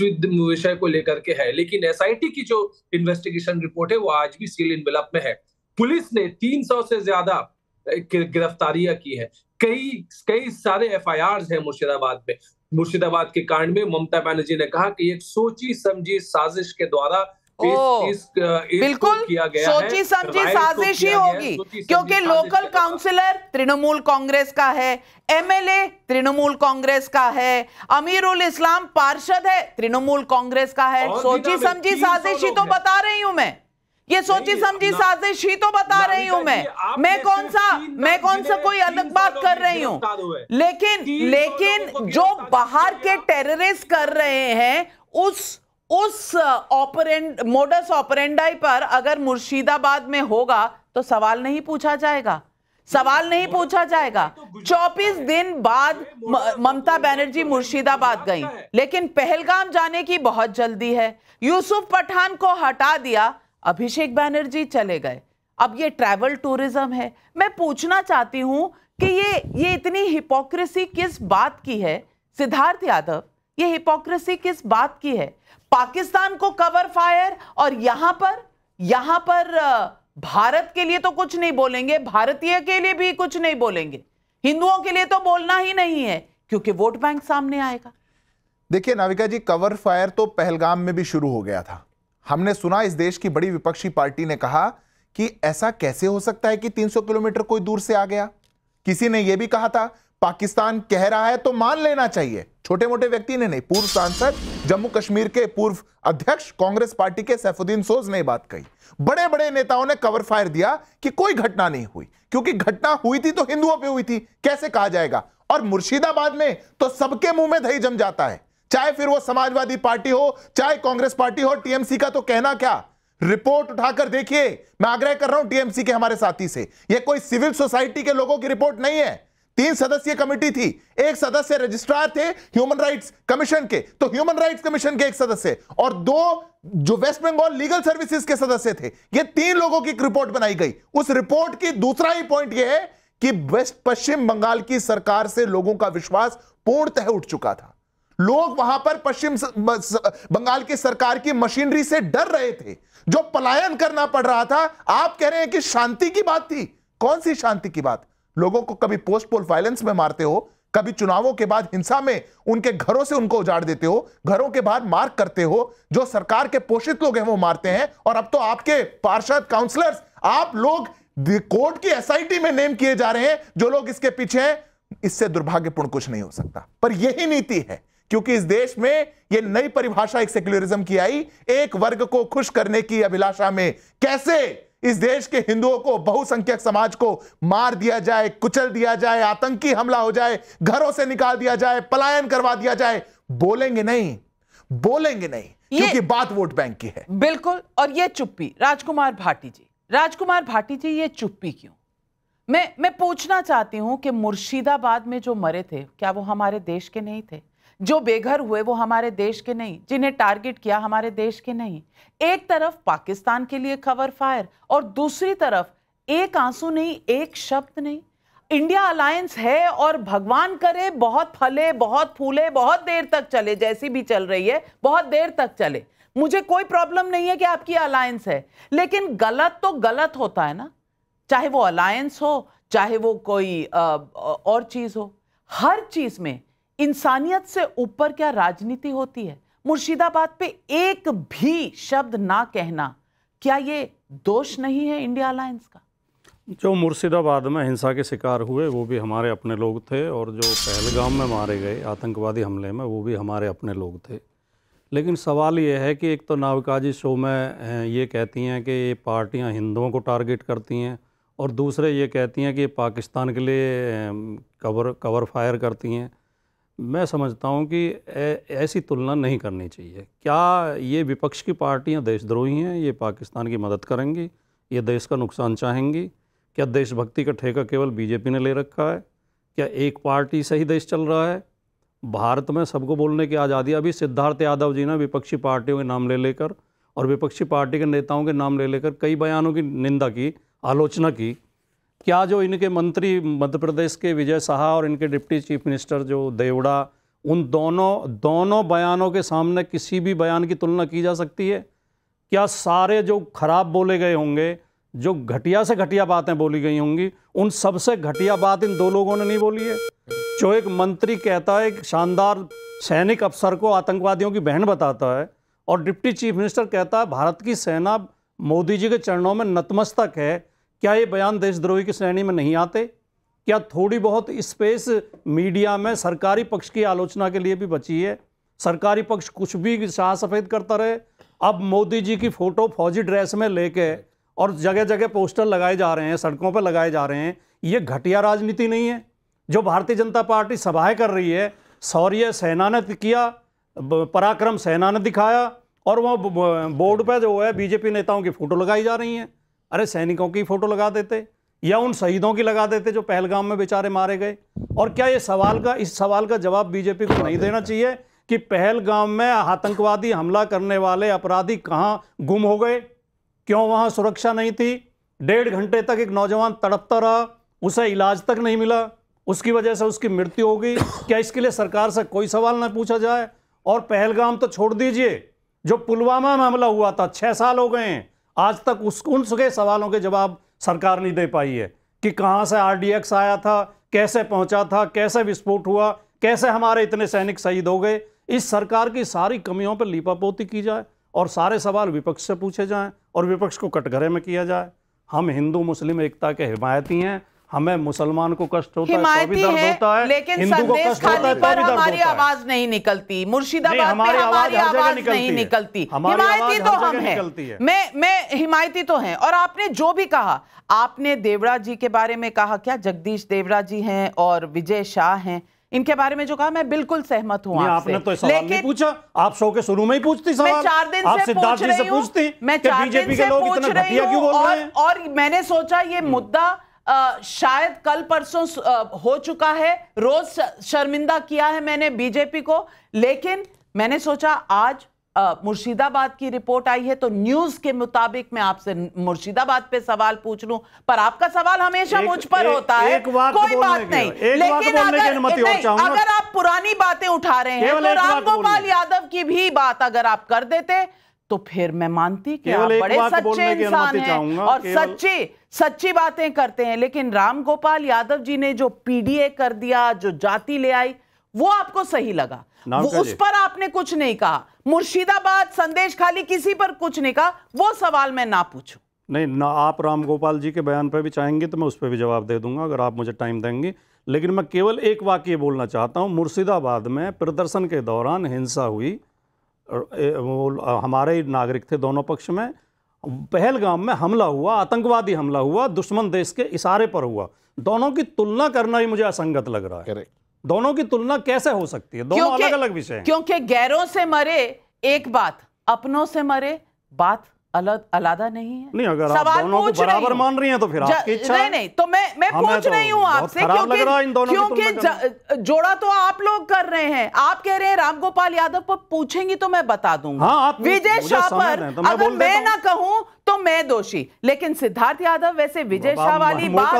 विषय को लेकर के है। लेकिन एसआईटी की जो इन्वेस्टिगेशन रिपोर्ट है वो आज भी सील एनवेलप में है। पुलिस ने 300 से ज्यादा गिरफ्तारियां की है, कई सारे एफआईआर्स हैं मुर्शिदाबाद में। मुर्शिदाबाद के कांड में ममता बनर्जी ने कहा कि एक सोची समझी साजिश के द्वारा बिल्कुल किया गया है, सोची समझी साजिश ही होगी, क्योंकि लोकल काउंसिलर तृणमूल कांग्रेस का है, एमएलए तृणमूल कांग्रेस का है, अमीरुल इस्लाम पार्षद है तृणमूल कांग्रेस का है। सोची समझी साजिश ही तो बता रही हूं मैं, ये सोची समझी साजिश ही तो बता रही हूं मैं कौन सा कोई अलग बात कर रही हूं। लेकिन जो बाहर के टेररिस्ट कर रहे हैं, उस मोडस ऑपरेंडाई पर अगर मुर्शिदाबाद में होगा तो सवाल नहीं पूछा जाएगा। सवाल नहीं पूछा जाएगा। 24 दिन बाद ममता बनर्जी मुर्शिदाबाद गई, लेकिन पहलगाम जाने की बहुत जल्दी है। यूसुफ पठान को हटा दिया, अभिषेक बनर्जी चले गए। अब ये ट्रैवल टूरिज्म है। मैं पूछना चाहती हूं कि ये इतनी हिपोक्रेसी किस बात की है? सिद्धार्थ यादव, ये हिपोक्रेसी किस बात की है? पाकिस्तान को कवर फायर और यहां पर भारत के लिए तो कुछ नहीं बोलेंगे, भारतीय के लिए भी कुछ नहीं बोलेंगे, हिंदुओं के लिए तो बोलना ही नहीं है क्योंकि वोट बैंक सामने आएगा। देखिए नाविका जी, कवर फायर तो पहलगाम में भी शुरू हो गया था। हमने सुना इस देश की बड़ी विपक्षी पार्टी ने कहा कि ऐसा कैसे हो सकता है कि 300 किलोमीटर कोई दूर से आ गया। किसी ने यह भी कहा था पाकिस्तान कह रहा है तो मान लेना चाहिए। छोटे मोटे व्यक्ति ने नहीं, पूर्व सांसद, जम्मू कश्मीर के पूर्व अध्यक्ष कांग्रेस पार्टी के सैफुद्दीन सोज ने बात कही। बड़े बड़े नेताओं ने कवर फायर दिया कि कोई घटना नहीं हुई, क्योंकि घटना हुई थी तो हिंदुओं पे हुई थी, कैसे कहा जाएगा। और मुर्शिदाबाद में तो सबके मुंह में दही जम जाता है, चाहे फिर वो समाजवादी पार्टी हो, चाहे कांग्रेस पार्टी हो। टीएमसी का तो कहना क्या, रिपोर्ट उठाकर देखिए। मैं आग्रह कर रहा हूं टीएमसी के हमारे साथी से, यह कोई सिविल सोसाइटी के लोगों की रिपोर्ट नहीं है। 3 सदस्यीय कमेटी थी, एक सदस्य रजिस्ट्रार थे ह्यूमन राइट्स कमीशन के, तो ह्यूमन राइट्स कमीशन के एक सदस्य और 2 जो वेस्ट बंगाल लीगल सर्विसेज के सदस्य थे। ये 3 लोगों की रिपोर्ट बनाई गई। उस रिपोर्ट की दूसरा ही पॉइंट यह है कि पश्चिम बंगाल की सरकार से लोगों का विश्वास पूर्णतः उठ चुका था। लोग वहां पर पश्चिम बंगाल की सरकार की मशीनरी से डर रहे थे, जो पलायन करना पड़ रहा था। आप कह रहे हैं कि शांति की बात थी, कौन सी शांति की बात? लोगों को कभी पोस्ट पोल वायलेंस में मारते हो, कभी चुनावों के बाद हिंसा में उनके घरों से उनको उजाड़ देते हो, घरों के बाहर मार करते हो, जो सरकार के पोषित लोग हैं वो मारते हैं। और अब तो आपके पार्षद, काउंसलर्स, आप लोग कोर्ट की एसआईटी में नेम किए जा रहे हैं, जो लोग इसके पीछे हैं। इससे दुर्भाग्यपूर्ण कुछ नहीं हो सकता, पर यही नीति है, क्योंकि इस देश में यह नई परिभाषा एक सेक्युलरिज्म की आई, एक वर्ग को खुश करने की अभिलाषा में कैसे इस देश के हिंदुओं को, बहुसंख्यक समाज को मार दिया जाए, कुचल दिया जाए, आतंकी हमला हो जाए, घरों से निकाल दिया जाए, पलायन करवा दिया जाए। बोलेंगे नहीं, क्योंकि बात वोट बैंक की है। बिल्कुल। और ये चुप्पी, राजकुमार भाटी जी, ये चुप्पी क्यों? मैं पूछना चाहती हूं कि मुर्शिदाबाद में जो मरे थे, क्या वो हमारे देश के नहीं थे? जो बेघर हुए वो हमारे देश के नहीं? जिन्हें टारगेट किया हमारे देश के नहीं? एक तरफ पाकिस्तान के लिए कवर फायर और दूसरी तरफ एक आंसू नहीं, एक शब्द नहीं। इंडिया अलायंस है और भगवान करे बहुत फले, बहुत फूले, बहुत देर तक चले, जैसी भी चल रही है बहुत देर तक चले। मुझे कोई प्रॉब्लम नहीं है कि आपकी अलायंस है, लेकिन गलत तो गलत होता है ना, चाहे वो अलायंस हो, चाहे वो कोई और चीज हो। हर चीज में इंसानियत से ऊपर क्या राजनीति होती है? मुर्शिदाबाद पे एक भी शब्द ना कहना, क्या ये दोष नहीं है इंडिया अलायंस का? जो मुर्शिदाबाद में हिंसा के शिकार हुए वो भी हमारे अपने लोग थे, और जो पहलगाम में मारे गए आतंकवादी हमले में वो भी हमारे अपने लोग थे। लेकिन सवाल ये है कि एक तो नाविका जी शो में ये कहती हैं कि ये पार्टियां हिंदुओं को टारगेट करती हैं, और दूसरे ये कहती हैं कि पाकिस्तान के लिए कवर फायर करती हैं। मैं समझता हूं कि ऐसी तुलना नहीं करनी चाहिए। क्या ये विपक्ष की पार्टियां देशद्रोही हैं? ये पाकिस्तान की मदद करेंगी? ये देश का नुकसान चाहेंगी? क्या देशभक्ति का ठेका केवल बीजेपी ने ले रखा है? क्या एक पार्टी से ही देश चल रहा है? भारत में सबको बोलने की आज़ादी। अभी सिद्धार्थ यादव जी ने विपक्षी पार्टियों के नाम ले लेकर और विपक्षी पार्टी के नेताओं के नाम ले लेकर कई बयानों की निंदा की, आलोचना की। क्या जो इनके मंत्री मध्य प्रदेश के विजय साहा और इनके डिप्टी चीफ मिनिस्टर जो देवड़ा, उन दोनों बयानों के सामने किसी भी बयान की तुलना की जा सकती है? क्या सारे जो खराब बोले गए होंगे, जो घटिया से घटिया बातें बोली गई होंगी, उन सबसे घटिया बात इन 2 लोगों ने नहीं बोली है? जो एक मंत्री कहता है, एक शानदार सैनिक अफसर को आतंकवादियों की बहन बताता है, और डिप्टी चीफ मिनिस्टर कहता है भारत की सेना मोदी जी के चरणों में नतमस्तक है। क्या ये बयान देशद्रोही की श्रेणी में नहीं आते? क्या थोड़ी बहुत स्पेस मीडिया में सरकारी पक्ष की आलोचना के लिए भी बची है? सरकारी पक्ष कुछ भी शाह सफ़ेद करता रहे। अब मोदी जी की फ़ोटो फौजी ड्रेस में लेके और जगह जगह पोस्टर लगाए जा रहे हैं, सड़कों पर लगाए जा रहे हैं। ये घटिया राजनीति नहीं है? जो भारतीय जनता पार्टी सभाएं कर रही है, शौर्य सेना ने किया, पराक्रम सेना ने दिखाया, और वह बोर्ड पर जो है बीजेपी नेताओं की फ़ोटो लगाई जा रही हैं। अरे सैनिकों की फ़ोटो लगा देते, या उन शहीदों की लगा देते जो पहलगाम में बेचारे मारे गए? और क्या इस सवाल का जवाब बीजेपी को नहीं देना चाहिए कि पहलगाम में आतंकवादी हमला करने वाले अपराधी कहां गुम हो गए? क्यों वहां सुरक्षा नहीं थी? 1.5 घंटे तक एक नौजवान तड़पता रहा, उसे इलाज तक नहीं मिला, उसकी वजह से उसकी मृत्यु हो गई। क्या इसके लिए सरकार से कोई सवाल ना पूछा जाए? और पहलगाम तो छोड़ दीजिए, जो पुलवामा में हमला हुआ था 6 साल हो गए हैं, आज तक उन सवालों के जवाब सरकार नहीं दे पाई है कि कहां से RDX आया था, कैसे पहुंचा था, कैसे विस्फोट हुआ, कैसे हमारे इतने सैनिक शहीद हो गए। इस सरकार की सारी कमियों पर लीपापोती की जाए और सारे सवाल विपक्ष से पूछे जाएं और विपक्ष को कटघरे में किया जाए। हम हिंदू मुस्लिम एकता के हिमायती हैं, हमें मुसलमान को कष्ट होता है तो भी दर्द होता है, लेकिन संदेश खाली पर हमारी आवाज नहीं निकलती, मुर्शिदाबाद में हमारी आवाज नहीं निकलती। हिमायती तो हम हैं, मैं हिमायती तो हैं। और आपने जो भी कहा, आपने देवड़ा जी के बारे में कहा, क्या जगदीश देवड़ा जी हैं और विजय शाह हैं, इनके बारे में जो कहा मैं बिल्कुल सहमत हूं आपसे। आपने तो सवाल नहीं पूछा, आप शो के शुरू में ही पूछती सवाल। मैं 4 दिन से पूछ रही हूं, मैं 4 दिन से पूछ रही हूं और मैंने सोचा ये मुद्दा शायद कल परसों हो चुका है, रोज शर्मिंदा किया है मैंने बीजेपी को, लेकिन मैंने सोचा आज मुर्शिदाबाद की रिपोर्ट आई है तो न्यूज के मुताबिक मैं आपसे मुर्शिदाबाद पे सवाल पूछ लूं, पर आपका सवाल हमेशा मुझ पर होता है। कोई बात नहीं, लेकिन अगर आप पुरानी बातें उठा रहे हैं तो रामगोपाल यादव की भी बात अगर आप कर देते तो फिर मैं मानती कि आप बड़े सच्चे इंसान हैं और सच्ची बातें करते हैं। लेकिन रामगोपाल यादव जी ने जो PDA कर दिया, जो जाति ले आई, वो आपको सही लगा, उस पर आपने कुछ नहीं कहा। मुर्शिदाबाद, संदेश खाली, किसी पर कुछ नहीं कहा, वो सवाल मैं ना पूछूं। नहीं ना, आप रामगोपाल जी के बयान पर भी चाहेंगे तो मैं उस पर भी जवाब दे दूंगा अगर आप मुझे टाइम देंगे। लेकिन मैं केवल एक वाक्य बोलना चाहता हूं, मुर्शिदाबाद में प्रदर्शन के दौरान हिंसा हुई, हमारे नागरिक थे दोनों पक्ष में, पहलगाम में हमला हुआ, आतंकवादी हमला हुआ, दुश्मन देश के इशारे पर हुआ। दोनों की तुलना करना ही मुझे असंगत लग रहा है। दोनों की तुलना कैसे हो सकती है? दोनों अलग अलग विषय हैं। क्योंकि गैरों से मरे एक बात, अपनों से मरे बात अलग नहीं है। नहीं, अगर आप दोनों को बराबर मान रही हैं तो फिर आपकी इच्छा है। नहीं तो मैं पूछ रही हूं आपसे, क्योंकि जोड़ा तो आप लोग कर रहे हैं। आप कह रहे हैं रामगोपाल यादव पर पूछेंगी तो मैं बता दूंगा। हाँ, विजय शाह पर अगर मैं ना कहूं तो मैं दोषी, लेकिन सिद्धार्थ यादव वैसे विजय शाह वाली बात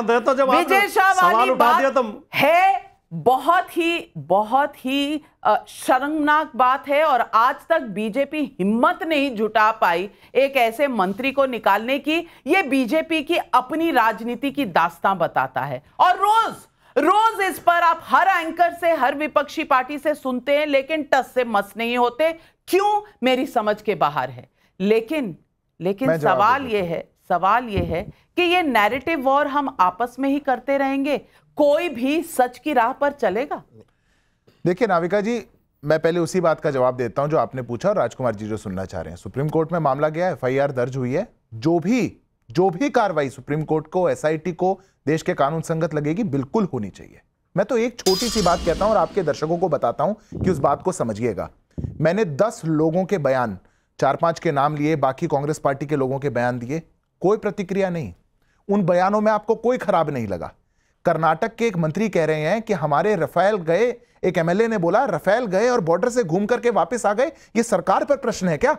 है, बहुत ही शर्मनाक बात है। और आज तक बीजेपी हिम्मत नहीं जुटा पाई एक ऐसे मंत्री को निकालने की। ये बीजेपी की अपनी राजनीति की दास्तां बताता है। और रोज इस पर आप हर एंकर से, हर विपक्षी पार्टी से सुनते हैं, लेकिन टस से मस नहीं होते। क्यों, मेरी समझ के बाहर है। लेकिन सवाल ये है कि ये नैरेटिव वॉर हम आपस में ही करते रहेंगे, कोई भी सच की राह पर चलेगा? देखिए नाविका जी, मैं पहले उसी बात का जवाब देता हूं जो आपने पूछा और राजकुमार जी जो सुनना चाह रहे हैं। सुप्रीम कोर्ट में मामला गया है, FIR दर्ज हुई है। जो भी कार्रवाई सुप्रीम कोर्ट को, SIT को देश के कानून संगत लगेगी, बिल्कुल होनी चाहिए। मैं तो एक छोटी सी बात कहता हूं और आपके दर्शकों को बताता हूं कि उस बात को समझिएगा। मैंने 10 लोगों के बयान, 4-5 के नाम लिए, बाकी कांग्रेस पार्टी के लोगों के बयान दिए, कोई प्रतिक्रिया नहीं। उन बयानों में आपको कोई खराब नहीं लगा। कर्नाटक के एक मंत्री कह रहे हैं कि हमारे रफेल गए, एक MLA ने बोला रफेल गए और बॉर्डर से घूम करके वापस आ गए, ये सरकार पर प्रश्न है क्या?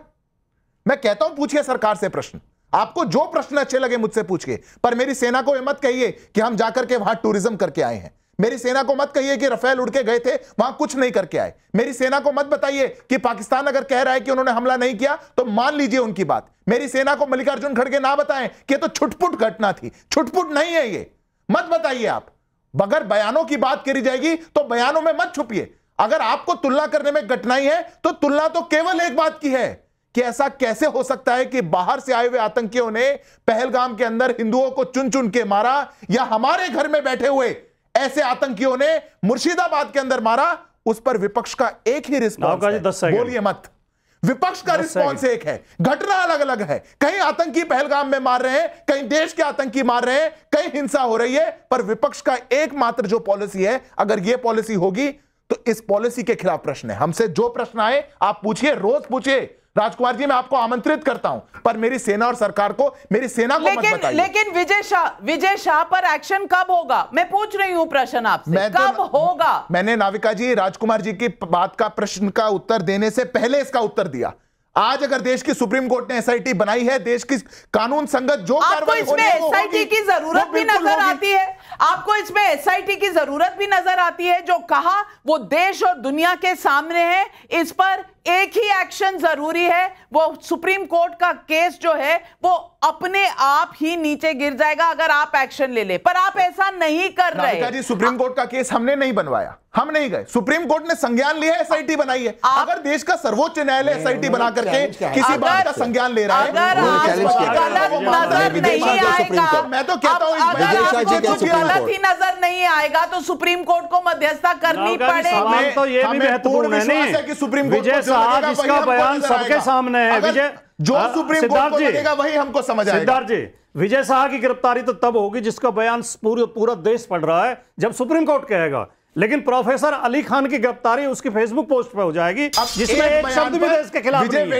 मैं कहता हूं पूछिए सरकार से प्रश्न, आपको जो प्रश्न अच्छे लगे मुझसे पूछिए, पर मेरी सेना को मत कहिए कि हम जाकर के वहां टूरिज्म करके आए हैं। मेरी सेना को मत कहिए कि रफेल उड़ के गए थे, वहां कुछ नहीं करके आए। मेरी सेना को मत बताइए कि पाकिस्तान अगर कह रहा है कि उन्होंने हमला नहीं किया तो मान लीजिए उनकी बात। मेरी सेना को मल्लिकार्जुन खड़गे ना बताएं कि तो छुटपुट घटना थी, छुटपुट नहीं है ये, मत बताइए आप। अगर बयानों की बात करी जाएगी तो बयानों में मत छुपिए। अगर आपको तुलना करने में कठिनाई है तो तुलना तो केवल एक बात की है कि ऐसा कैसे हो सकता है कि बाहर से आए हुए आतंकियों ने पहलगाम के अंदर हिंदुओं को चुन चुन के मारा, या हमारे घर में बैठे हुए ऐसे आतंकियों ने मुर्शिदाबाद के अंदर मारा। उस पर विपक्ष का एक ही रिस्पॉन्स है, बोलिए मत। विपक्ष का रिस्पॉन्स एक है, घटना अलग अलग है। कहीं आतंकी पहलगाम में मार रहे हैं, कहीं देश के आतंकी मार रहे हैं, कहीं हिंसा हो रही है, पर विपक्ष का एकमात्र जो पॉलिसी है, अगर यह पॉलिसी होगी तो इस पॉलिसी के खिलाफ प्रश्न है। हमसे जो प्रश्न आए आप पूछिए, रोज पूछिए। राजकुमार जी, मैं आपको आमंत्रित करता हूं, पर मेरी सेना और सरकार को, मेरी सेना को मत बताइए। लेकिन विजय शाह पर एक्शन कब होगा? मैं पूछ रही हूं प्रश्न आपसे, कब होगा? मैंने नाविका जी राजकुमार जी की बात का, प्रश्न का उत्तर देने से पहले इसका उत्तर दिया। आज अगर देश की सुप्रीम कोर्ट ने एसआईटी बनाई है, देश की कानून संगत जो कार्रवाई होनी है, आपको इसमें एसआईटी की जरूरत भी नजर आती है? आपको इसमें एसआईटी की जरूरत भी नजर आती है? जो कहा वो देश और दुनिया के सामने है, इस पर एक ही एक्शन जरूरी है, वो सुप्रीम कोर्ट का केस जो है वो अपने आप ही नीचे गिर जाएगा अगर आप एक्शन ले ले, पर आप ऐसा नहीं कर रहे। जी, सुप्रीम कोर्ट का केस हमने नहीं बनवाया, हम नहीं गए, सुप्रीम कोर्ट ने संज्ञान लिया, एसआईटी बनाई है। अगर देश का सर्वोच्च न्यायालय एसआईटी बना करके किसी बात का संज्ञान ले रहा है, अगर गलत नहीं आएगा, मैं तो कहता हूं गलत ही नजर नहीं आएगा तो सुप्रीम कोर्ट को मध्यस्थता करनी पड़ेगी। तो ये भी महत्वपूर्ण है नहीं कि सुप्रीम कोर्ट इसका बयान सबके सामने है। विजय, जो सुप्रीम कोर्ट को लगेगा वही हमको समझ आएगा। सिद्धार्थ जी, विजय शाह की गिरफ्तारी तो तब होगी जिसका बयान पूरा देश पढ़ रहा है, जब सुप्रीम कोर्ट कहेगा। लेकिन प्रोफेसर अली खान की गिरफ्तारी उसकी फेसबुक पोस्ट पे हो जाएगी, जिसमें एक शब्द भी देश के खिलाफ नहीं है,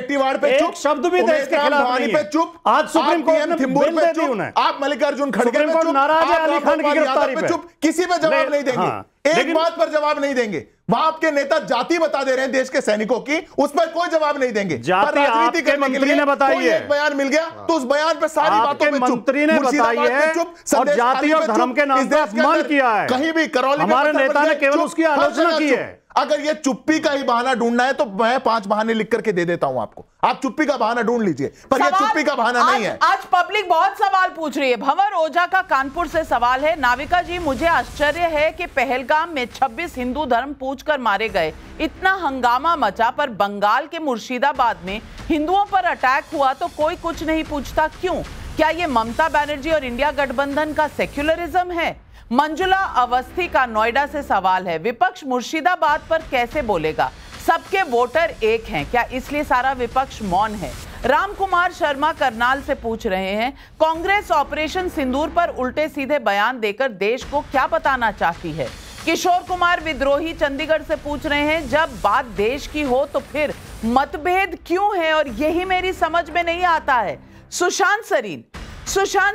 एक शब्द भी देश के खिलाफ नहीं है। आज सुप्रीम कोर्ट ने बेल दे दी उन्हें। आप मल्लिकार्जुन खड़गे पे नाराज है अली खान की गिरफ्तारी पे, किसी पे जवाब नहीं देंगे, एक बात पर जवाब नहीं देंगे। वहां आपके नेता जाति बता दे रहे हैं देश के सैनिकों की, उस पर कोई जवाब नहीं देंगे। जाति आपके मंत्री ने बताई है, बयान मिल गया तो उस बयान पर सारी बातों पे मंत्री ने बताई है, और जाति और धर्म के नाम पर अपमान किया है। कहीं भी करौली हमारे नेता ने केवल उसकी आलोचना की है। अगर ये चुप्पी का ही बहाना ढूंढना है तो मैं 5 बहाने लिख करके दे देता हूं आपको, आप चुप्पी का बहाना ढूंढ लीजिए, पर ये चुप्पी का बहाना नहीं है। आज पब्लिक बहुत सवाल पूछ रही है। भंवर ओझा का कानपुर से सवाल है, नाविका जी मुझे आश्चर्य है कि पहलगाम में 26 हिंदू धर्म पूछकर मारे गए, इतना हंगामा मचा, पर बंगाल के मुर्शिदाबाद में हिंदुओं पर अटैक हुआ तो कोई कुछ नहीं पूछता, क्यों? क्या ये ममता बनर्जी और इंडिया गठबंधन का सेक्युलरिज्म है? मंजुला अवस्थी का नोएडा से सवाल है, विपक्ष मुर्शिदाबाद पर कैसे बोलेगा? सबके वोटर एक हैं, क्या इसलिए सारा विपक्ष मौन है? रामकुमार शर्मा करनाल से पूछ रहे हैं, कांग्रेस ऑपरेशन सिंदूर पर उल्टे सीधे बयान देकर देश को क्या बताना चाहती है? किशोर कुमार विद्रोही चंडीगढ़ से पूछ रहे हैं, जब बात देश की हो तो फिर मतभेद क्यों है और यही मेरी समझ में नहीं आता है। सुशांत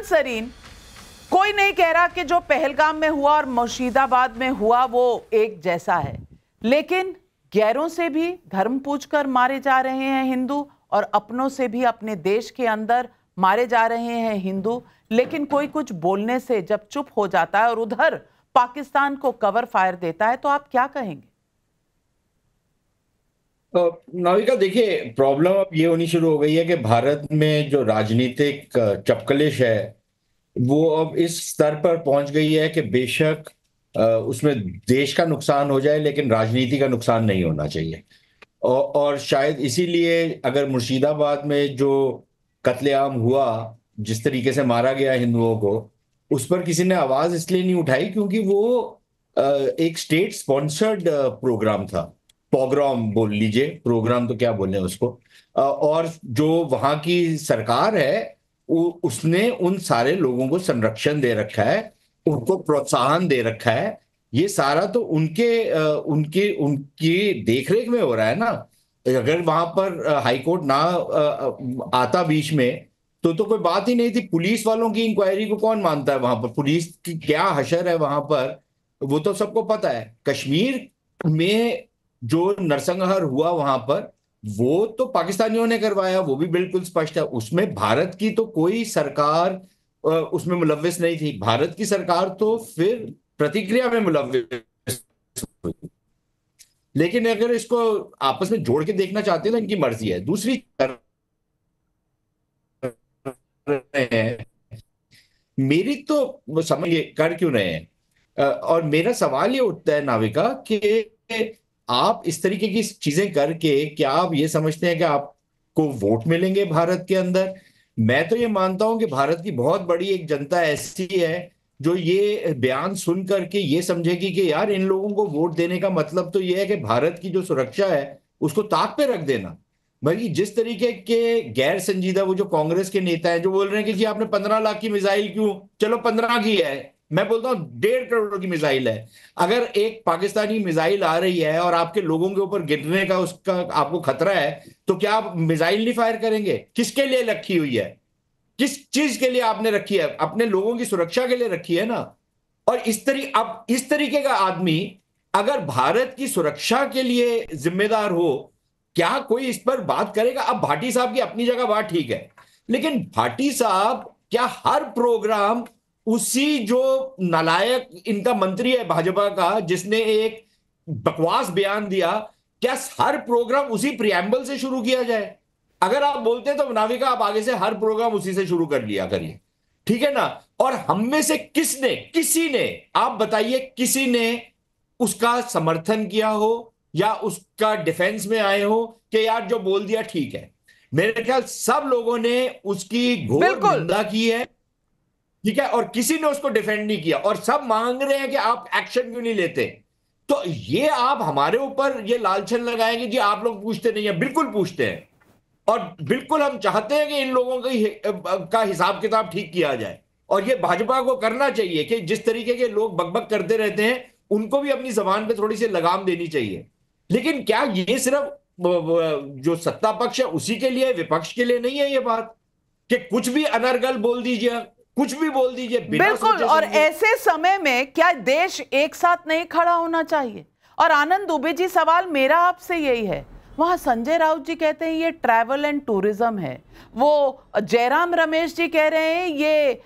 सरीन, कोई नहीं कह रहा कि जो पहलगाम में हुआ और मुर्शिदाबाद में हुआ वो एक जैसा है, लेकिन गैरों से भी धर्म पूछकर मारे जा रहे हैं हिंदू, और अपनों से भी अपने देश के अंदर मारे जा रहे हैं हिंदू, लेकिन कोई कुछ बोलने से जब चुप हो जाता है और उधर पाकिस्तान को कवर फायर देता है, तो आप क्या कहेंगे? नाविका, देखिए, प्रॉब्लम अब ये होनी शुरू हो गई है कि भारत में जो राजनीतिक चपकलिश है वो अब इस स्तर पर पहुंच गई है कि बेशक उसमें देश का नुकसान हो जाए लेकिन राजनीति का नुकसान नहीं होना चाहिए। और शायद इसीलिए अगर मुर्शिदाबाद में जो कत्लेआम हुआ, जिस तरीके से मारा गया हिंदुओं को, उस पर किसी ने आवाज इसलिए नहीं उठाई क्योंकि वो एक स्टेट स्पॉन्सर्ड प्रोग्राम था, पोग्राम बोल लीजिए, प्रोग्राम तो क्या बोले उसको, और जो वहां की सरकार है उसने उन सारे लोगों को संरक्षण दे रखा है, उनको प्रोत्साहन दे रखा है। ये सारा तो उनकी देखरेख में हो रहा है ना। अगर वहां पर हाईकोर्ट ना आता बीच में तो कोई बात ही नहीं थी। पुलिस वालों की इंक्वायरी को कौन मानता है? वहां पर पुलिस की क्या हशर है वहां पर, वो तो सबको पता है। कश्मीर में जो नरसंहार हुआ वहां पर, वो तो पाकिस्तानियों ने करवाया, वो भी बिल्कुल स्पष्ट है। उसमें भारत की तो कोई सरकार उसमें मुलव्विस नहीं थी। भारत की सरकार तो फिर प्रतिक्रिया में मुलव्विस हुई। लेकिन अगर इसको आपस में जोड़ के देखना चाहते हैं ना, इनकी मर्जी है। दूसरी मेरी तो समझ कर क्यों रहे हैं, और मेरा सवाल ये उठता है नाविका कि आप इस तरीके की चीजें करके क्या आप ये समझते हैं कि आपको वोट मिलेंगे भारत के अंदर? मैं तो ये मानता हूं कि भारत की बहुत बड़ी एक जनता ऐसी है जो ये बयान सुन करके ये समझेगी कि यार इन लोगों को वोट देने का मतलब तो ये है कि भारत की जो सुरक्षा है उसको ताक पे रख देना। भाई जिस तरीके के गैर संजीदा वो जो कांग्रेस के नेता हैं जो बोल रहे हैं कि जी आपने 15 लाख की मिसाइल क्यों, चलो 15 की है, मैं बोलता हूं 1.5 करोड़ की मिसाइल है। अगर एक पाकिस्तानी मिसाइल आ रही है और आपके लोगों के ऊपर गिरने का उसका आपको खतरा है, तो क्या आप मिसाइल नहीं फायर करेंगे? किसके लिए रखी हुई है? किस चीज के लिए आपने रखी है? अपने लोगों की सुरक्षा के लिए रखी है ना। और अब इस तरीके का आदमी अगर भारत की सुरक्षा के लिए जिम्मेदार हो, क्या कोई इस पर बात करेगा? अब भाटी साहब की अपनी जगह बात ठीक है, लेकिन भाटी साहब क्या हर प्रोग्राम उसी जो नालायक इनका मंत्री है भाजपा का, जिसने एक बकवास बयान दिया, क्या हर प्रोग्राम उसी प्रियम्बल से शुरू किया जाए? अगर आप बोलते हैं तो नाविका आप आगे से हर प्रोग्राम उसी से शुरू कर लिया करिए, ठीक है ना। और हम में से किसी ने आप बताइए, किसी ने उसका समर्थन किया हो या उसका डिफेंस में आए हो कि यार जो बोल दिया ठीक है? मेरे ख्याल सब लोगों ने उसकी घोर निंदा की है, ठीक है, और किसी ने उसको डिफेंड नहीं किया, और सब मांग रहे हैं कि आप एक्शन क्यों नहीं लेते। तो ये आप हमारे ऊपर ये लालछन लगाएंगे जी आप लोग पूछते नहीं है। बिल्कुल पूछते हैं, और बिल्कुल हम चाहते हैं कि इन लोगों का हिसाब किताब ठीक किया जाए। और ये भाजपा को करना चाहिए कि जिस तरीके के लोग बकबक करते रहते हैं उनको भी अपनी जबान पे थोड़ी सी लगाम देनी चाहिए। लेकिन क्या ये सिर्फ जो सत्ता पक्ष है उसी के लिए, विपक्ष के लिए नहीं है ये बात कि कुछ भी अनर्गल बोल दीजिए, कुछ भी बोल दीजिए बिल्कुल। और ऐसे समय में क्या देश एक साथ नहीं खड़ा होना चाहिए? और आनंद दुबे जी, सवाल मेरा आपसे यही है, वहां संजय राउत जी कहते हैं ये ट्रैवल एंड टूरिज्म है, वो जयराम रमेश जी कह रहे हैं ये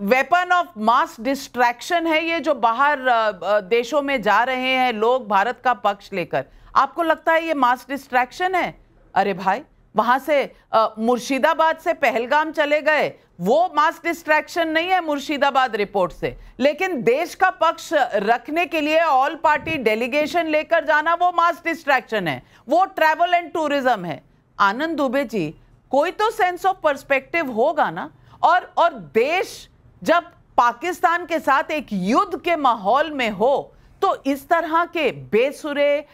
वेपन ऑफ मास डिस्ट्रैक्शन है, ये जो बाहर देशों में जा रहे हैं लोग भारत का पक्ष लेकर। आपको लगता है ये मास डिस्ट्रैक्शन है? अरे भाई, वहां से मुर्शिदाबाद से पहलगाम चले गए, वो मास डिस्ट्रैक्शन नहीं है मुर्शिदाबाद रिपोर्ट से, लेकिन देश का पक्ष रखने के लिए ऑल पार्टी डेलीगेशन लेकर जाना वो मास डिस्ट्रैक्शन है, वो ट्रैवल एंड टूरिज्म है। आनंद दुबे जी, कोई तो सेंस ऑफ पर्सपेक्टिव होगा ना। और देश जब पाकिस्तान के साथ एक युद्ध के माहौल में हो तो इस तरह के बेसुरे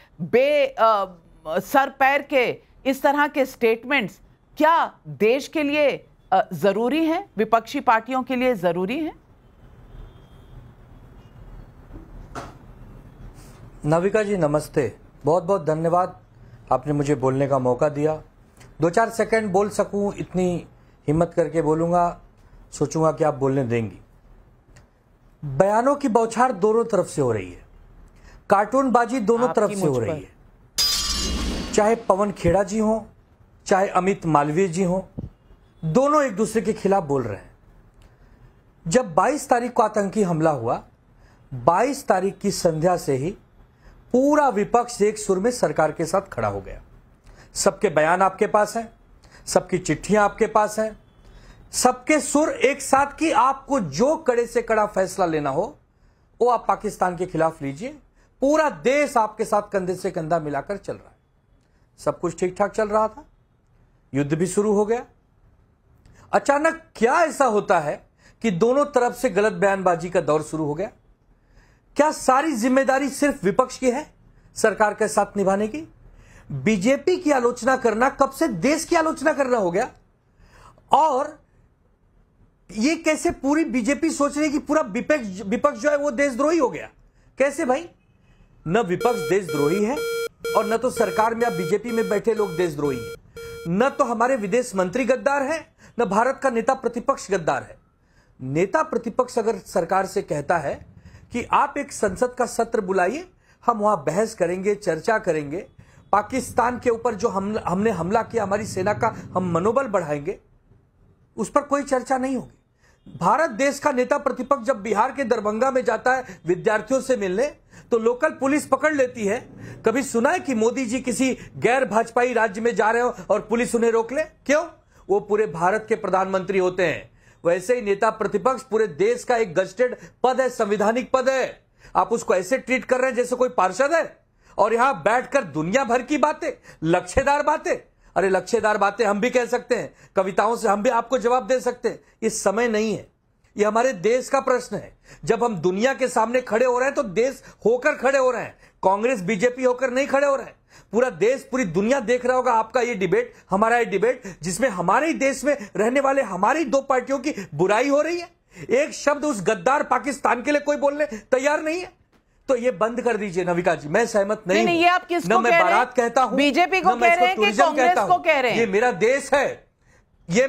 सर पैर के इस तरह के स्टेटमेंट्स क्या देश के लिए जरूरी हैं, विपक्षी पार्टियों के लिए जरूरी हैं? नाविका जी नमस्ते, बहुत बहुत धन्यवाद, आपने मुझे बोलने का मौका दिया। 2-4 सेकंड बोल सकूं इतनी हिम्मत करके बोलूंगा, सोचूंगा कि आप बोलने देंगी। बयानों की बौछार दोनों तरफ से हो रही है, कार्टूनबाजी दोनों तरफ से हो रही है, चाहे पवन खेड़ा जी हो चाहे अमित मालवीय जी हो, दोनों एक दूसरे के खिलाफ बोल रहे हैं। जब 22 तारीख को आतंकी हमला हुआ, 22 तारीख की संध्या से ही पूरा विपक्ष एक सुर में सरकार के साथ खड़ा हो गया। सबके बयान आपके पास हैं, सबकी चिट्ठियां आपके पास हैं, सबके सुर एक साथ कि आपको जो कड़े से कड़ा फैसला लेना हो वो आप पाकिस्तान के खिलाफ लीजिए। पूरा देश आपके साथ कंधे से कंधा मिलाकर चल रहा है। सब कुछ ठीक ठाक चल रहा था, युद्ध भी शुरू हो गया। अचानक क्या ऐसा होता है कि दोनों तरफ से गलत बयानबाजी का दौर शुरू हो गया? क्या सारी जिम्मेदारी सिर्फ विपक्ष की है सरकार के साथ निभाने की? बीजेपी की आलोचना करना कब से देश की आलोचना करना हो गया? और ये कैसे पूरी बीजेपी सोच रही कि पूरा विपक्ष जो है वो देशद्रोही हो गया? कैसे भाई? न विपक्ष देशद्रोही है और न तो सरकार में या बीजेपी में बैठे लोग देशद्रोही हैं, न तो हमारे विदेश मंत्री गद्दार हैं, न भारत का नेता प्रतिपक्ष गद्दार है। नेता प्रतिपक्ष अगर सरकार से कहता है कि आप एक संसद का सत्र बुलाइए, हम वहां बहस करेंगे, चर्चा करेंगे, पाकिस्तान के ऊपर जो हमने हमला किया, हमारी सेना का हम मनोबल बढ़ाएंगे, उस पर कोई चर्चा नहीं होगी। भारत देश का नेता प्रतिपक्ष जब बिहार के दरभंगा में जाता है विद्यार्थियों से मिलने, तो लोकल पुलिस पकड़ लेती है। कभी सुना है कि मोदी जी किसी गैर भाजपाई राज्य में जा रहे हो और पुलिस उन्हें रोक ले? क्यों? वो पूरे भारत के प्रधानमंत्री होते हैं। वैसे ही नेता प्रतिपक्ष पूरे देश का एक गजेटेड पद है, संवैधानिक पद है। आप उसको ऐसे ट्रीट कर रहे हैं जैसे कोई पार्षद है, और यहां बैठकर दुनिया भर की बातें, लक्ष्यदार बातें। अरे लक्ष्यदार बातें हम भी कह सकते हैं, कविताओं से हम भी आपको जवाब दे सकते हैं। ये समय नहीं है, ये हमारे देश का प्रश्न है। जब हम दुनिया के सामने खड़े हो रहे हैं तो देश होकर खड़े हो रहे हैं, कांग्रेस बीजेपी होकर नहीं खड़े हो रहे हैं। पूरा देश, पूरी दुनिया देख रहा होगा आपका ये डिबेट, हमारा ये डिबेट, जिसमें हमारे ही देश में रहने वाले हमारी दो पार्टियों की बुराई हो रही है। एक शब्द उस गद्दार पाकिस्तान के लिए कोई बोलने तैयार नहीं है। तो ये बंद कर दीजिए नविका जी, मैं सहमत नहीं हूं। ये आप किसको मैं बारात कहता हूं, बीजेपी को कह रहे हैं कि कांग्रेस को कह रहे हैं? ये मेरा देश है, ये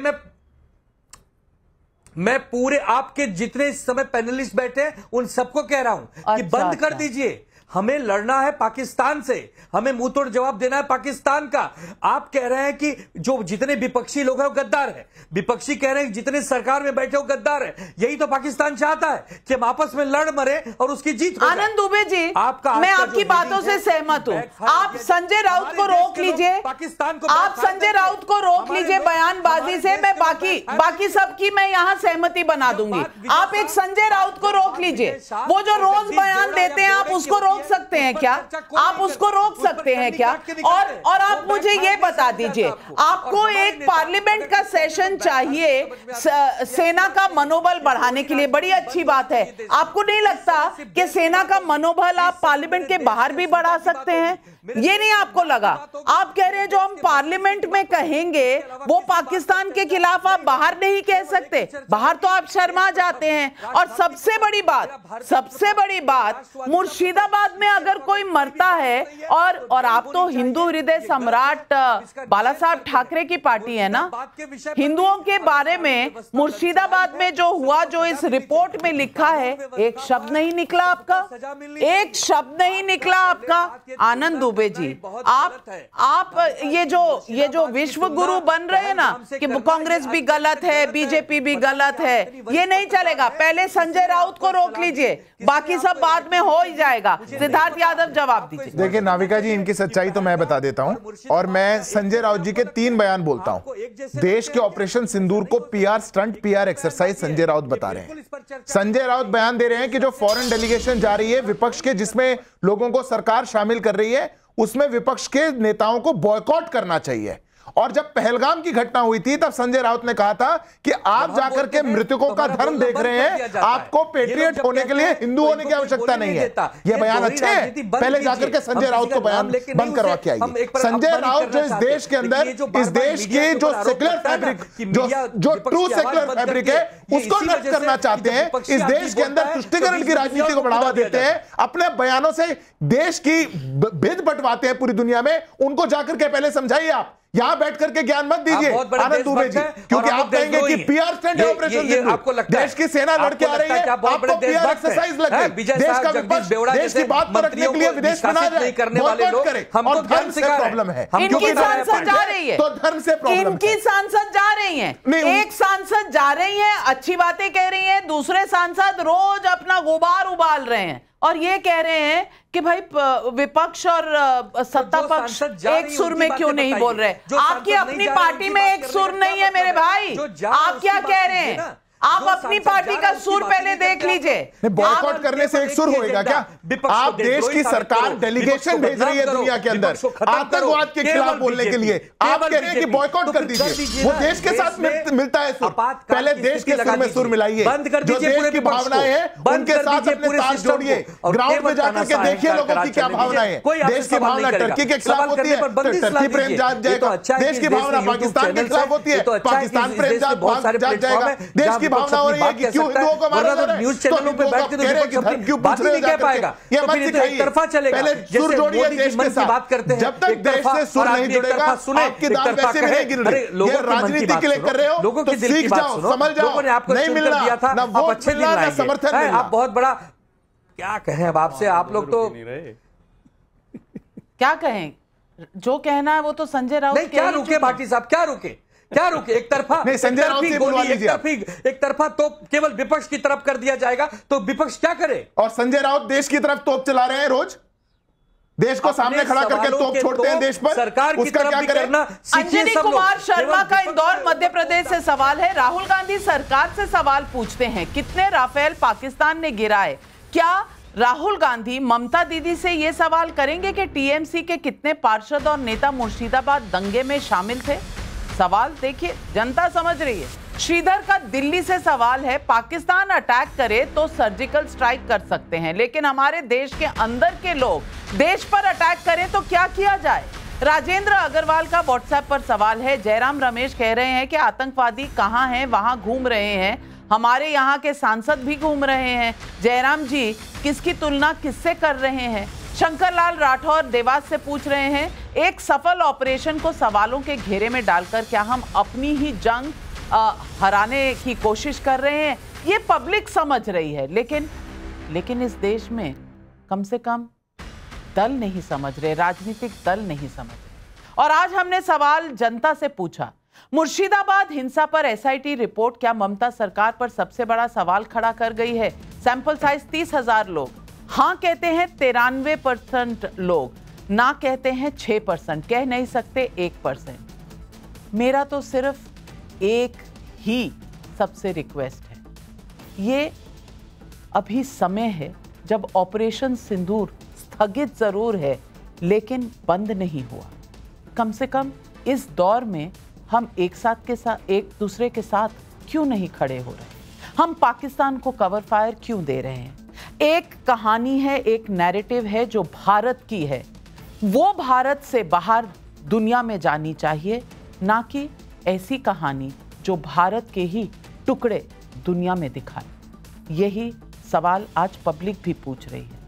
मैं पूरे आपके जितने इस समय पैनलिस्ट बैठे हैं उन सबको कह रहा हूं कि बंद कर दीजिए। हमें लड़ना है पाकिस्तान से, हमें मुंह तोड़ जवाब देना है पाकिस्तान का। आप कह रहे हैं कि जो जितने विपक्षी लोग हैं वो गद्दार है, विपक्षी कह रहे हैं कि जितने सरकार में बैठे वो गद्दार है। यही तो पाकिस्तान चाहता है कि हम आपस में लड़ मरे और उसकी जीत हो जाए। आनंद दुबे जी, मैं आपकी बातों से सहमत हूं। आप संजय राउत को रोक लीजिए, पाकिस्तान को आप संजय राउत को रोक लीजिए बयानबाजी से। मैं बाकी सबकी मैं यहां सहमति बना दूंगी। आप एक संजय राउत को रोक लीजिए, वो जो रोज बयान देते हैं आप उसको रोक सकते हैं क्या? आप उसको रोक सकते हैं क्या? और आप मुझे ये बता दीजिए, आपको एक पार्लियामेंट का सेशन चाहिए सेना का मनोबल बढ़ाने के लिए, बड़ी अच्छी बात है। आपको नहीं लगता कि सेना का मनोबल आप पार्लियामेंट के बाहर भी बढ़ा सकते हैं? ये नहीं आपको लगा? आप कह रहे हैं जो हम पार्लियामेंट में कहेंगे वो पाकिस्तान के खिलाफ आप बाहर नहीं कह सकते, बाहर तो आप शर्मा जाते हैं। और सबसे बड़ी बात मुर्शिदाबाद में अगर कोई मरता है, और आप तो हिंदू हृदय सम्राट बाला साहब ठाकरे की पार्टी है ना, हिंदुओं के बारे में मुर्शिदाबाद में जो हुआ, जो इस रिपोर्ट में लिखा है, एक शब्द नहीं निकला आपका, एक शब्द नहीं निकला आपका। आनंद दुबे जी, आप ये जो विश्व गुरु बन रहे हैं ना कि कांग्रेस भी गलत है, बीजेपी भी गलत है, ये नहीं चलेगा। पहले संजय राउत को रोक लीजिए, बाकी सब बाद में हो ही जाएगा। सिद्धार्थ यादव जवाब दीजिए। देखिए नाविका जी, इनकी सच्चाई तो मैं बता देता हूं, और मैं संजय राउत जी के 3 बयान बोलता हूं। देश के ऑपरेशन सिंदूर को PR stunt, PR exercise Sanjay Raut बता रहे हैं। संजय राउत बयान दे रहे हैं कि जो फॉरेन डेलीगेशन जा रही है विपक्ष के, जिसमें लोगों को सरकार शामिल कर रही है, उसमें विपक्ष के नेताओं को बॉयकॉट करना चाहिए। और जब पहलगाम की घटना हुई थी तब संजय राउत ने कहा था कि आप जाकर के मृतकों का धर्म देख रहे हैं, आपको पेट्रियट होने के लिए हिंदू होने की आवश्यकता नहीं है। यह बयान अच्छे हैं, पहले जाकर के संजय राउत को बयान बंद करवा के आइए। संजय राउत जो इस देश के अंदर, इस देश की जो सेक्युलर फैब्रिक, जो ट्रू सेक्युलर फैब्रिक है, उसको नष्ट करना चाहते हैं। इस देश के अंदर तुष्टीकरण की राजनीति को बढ़ावा देते हैं, अपने बयानों से देश की भिद बंटवाते हैं पूरी दुनिया में। उनको जाकर के पहले समझाइए। आप यहां बैठ करके ज्ञान मत दीजिए आनंद दुबे जी, क्योंकि आप कहेंगे कि पीआर स्टंट है ऑपरेशन। आपको लगता है देश की सेना लड़के आ रही है, आपको पीआर एक्सरसाइज लग गई। देश का विपक्ष देश की बात पर रखने के लिए विदेश में ना जाए, बॉयकॉट करे। और धर्म से प्रॉब्लम है, इनकी सांसद जा रही है तो धर्म से प्रॉब्लम है। इनकी सांसद जा रही है, एक सांसद जा रही है, अच्छी बातें कह रही है, दूसरे सांसद रोज अपना गुबार उबाल रहे हैं और ये कह रहे हैं कि भाई विपक्ष और सत्ता पक्ष एक सुर में क्यों नहीं बोल रहे। आपकी अपनी पार्टी में एक सुर नहीं है मेरे भाई, आप क्या कह रहे हैं? आप अपनी पार्टी का सुर पहले देख लीजिए। बॉयकॉट करने से एक सुर होएगा क्या? आप देश की सरकार डेलीगेशन भेज रही है दुनिया के अंदर आतंकवाद के खिलाफ बोलने के लिए, आप कह रहे हैं कि बॉयकॉट कर दीजिए। वो देश के साथ मिलता है सुर, पहले देश के सुर में सुर मिलाइए। जो देश की भावनाएं हैं उनके साथ अपने तार जोड़िए, ग्राउंड में जाकर के देखिए लोगों की क्या भावनाएं हैं। देश की भावना टर्की के खिलाफ होती है, टर्की प्रेम जाग जाएगा। देश की भावना पाकिस्तान के खिलाफ होती है, पाकिस्तान प्रेम जाग जाएगा। देश की भावना हो रही है कि क्यों हिंदुओं को मारा जा रहा है, न्यूज़ चैनलों पे बैठ के तो विपक्ष क्यों बात नहीं कह पाएगा? ये मत सिखाइए, तरफा चलेगा। पहले सुर जोड़िए देश के साथ, बात करते हैं। जब तक देश से सुर नहीं जुड़ेगा आपकी दाल वैसे भी नहीं गिर रही। ये राजनीति के लिए कर रहे हो तो सीख जाओ, समझ जाओ। नहीं मिलना ना वोट मिलना ना समर्थन मिलना। आप बहुत बड़ा क्या कहें अब आपसे, आप लोग तो क्या कहें, जो कहना है वो तो संजय राउत। क्या रुके भाटी साहब, क्या रुके? एक तरफा एक तरफा तो केवल विपक्ष की तरफ कर दिया जाएगा तो विपक्ष क्या करे? और संजय राउत देश की तरफ तोप चला रहे हैं, रोज देश को सामने खड़ा करके तोप छोड़ते हैं देश पर। सरकार की तरफ भी करना। अंजनी कुमार शर्मा का इंदौर मध्य प्रदेश से सवाल है। राहुल गांधी सरकार से सवाल पूछते हैं, कितने राफेल पाकिस्तान ने गिराए? क्या राहुल गांधी ममता दीदी से यह सवाल करेंगे कि टीएमसी के कितने पार्षद और नेता मुर्शिदाबाद दंगे में शामिल थे? सवाल देखिए, जनता समझ रही है। श्रीधर का दिल्ली से सवाल है, पाकिस्तान अटैक करे तो सर्जिकल स्ट्राइक कर सकते हैं, लेकिन हमारे देश के अंदर के लोग देश पर अटैक करें तो क्या किया जाए? राजेंद्र अग्रवाल का व्हाट्सएप पर सवाल है। जयराम रमेश कह रहे हैं कि आतंकवादी कहां हैं, वहां घूम रहे हैं, हमारे यहाँ के सांसद भी घूम रहे हैं। जयराम जी किसकी तुलना किससे कर रहे हैं? शंकर लाल राठौर देवास से पूछ रहे हैं, एक सफल ऑपरेशन को सवालों के घेरे में डालकर क्या हम अपनी ही जंग हराने की कोशिश कर रहे हैं? ये पब्लिक समझ रही है, लेकिन इस देश में कम से कम दल नहीं समझ रहे, राजनीतिक दल नहीं समझ रहे। और आज हमने सवाल जनता से पूछा, मुर्शिदाबाद हिंसा पर एसआईटी रिपोर्ट क्या ममता सरकार पर सबसे बड़ा सवाल खड़ा कर गई है? सैंपल साइज 30,000 लोग, हाँ कहते हैं 93% लोग, ना कहते हैं 6%, कह नहीं सकते 1%। मेरा तो सिर्फ एक ही सबसे रिक्वेस्ट है, ये अभी समय है जब ऑपरेशन सिंदूर स्थगित जरूर है लेकिन बंद नहीं हुआ। कम से कम इस दौर में हम एक दूसरे के साथ क्यों नहीं खड़े हो रहे? हम पाकिस्तान को कवर फायर क्यों दे रहे हैं? एक कहानी है, एक नैरेटिव है जो भारत की है, वो भारत से बाहर दुनिया में जानी चाहिए, ना कि ऐसी कहानी जो भारत के ही टुकड़े दुनिया में दिखाए। यही सवाल आज पब्लिक भी पूछ रही है।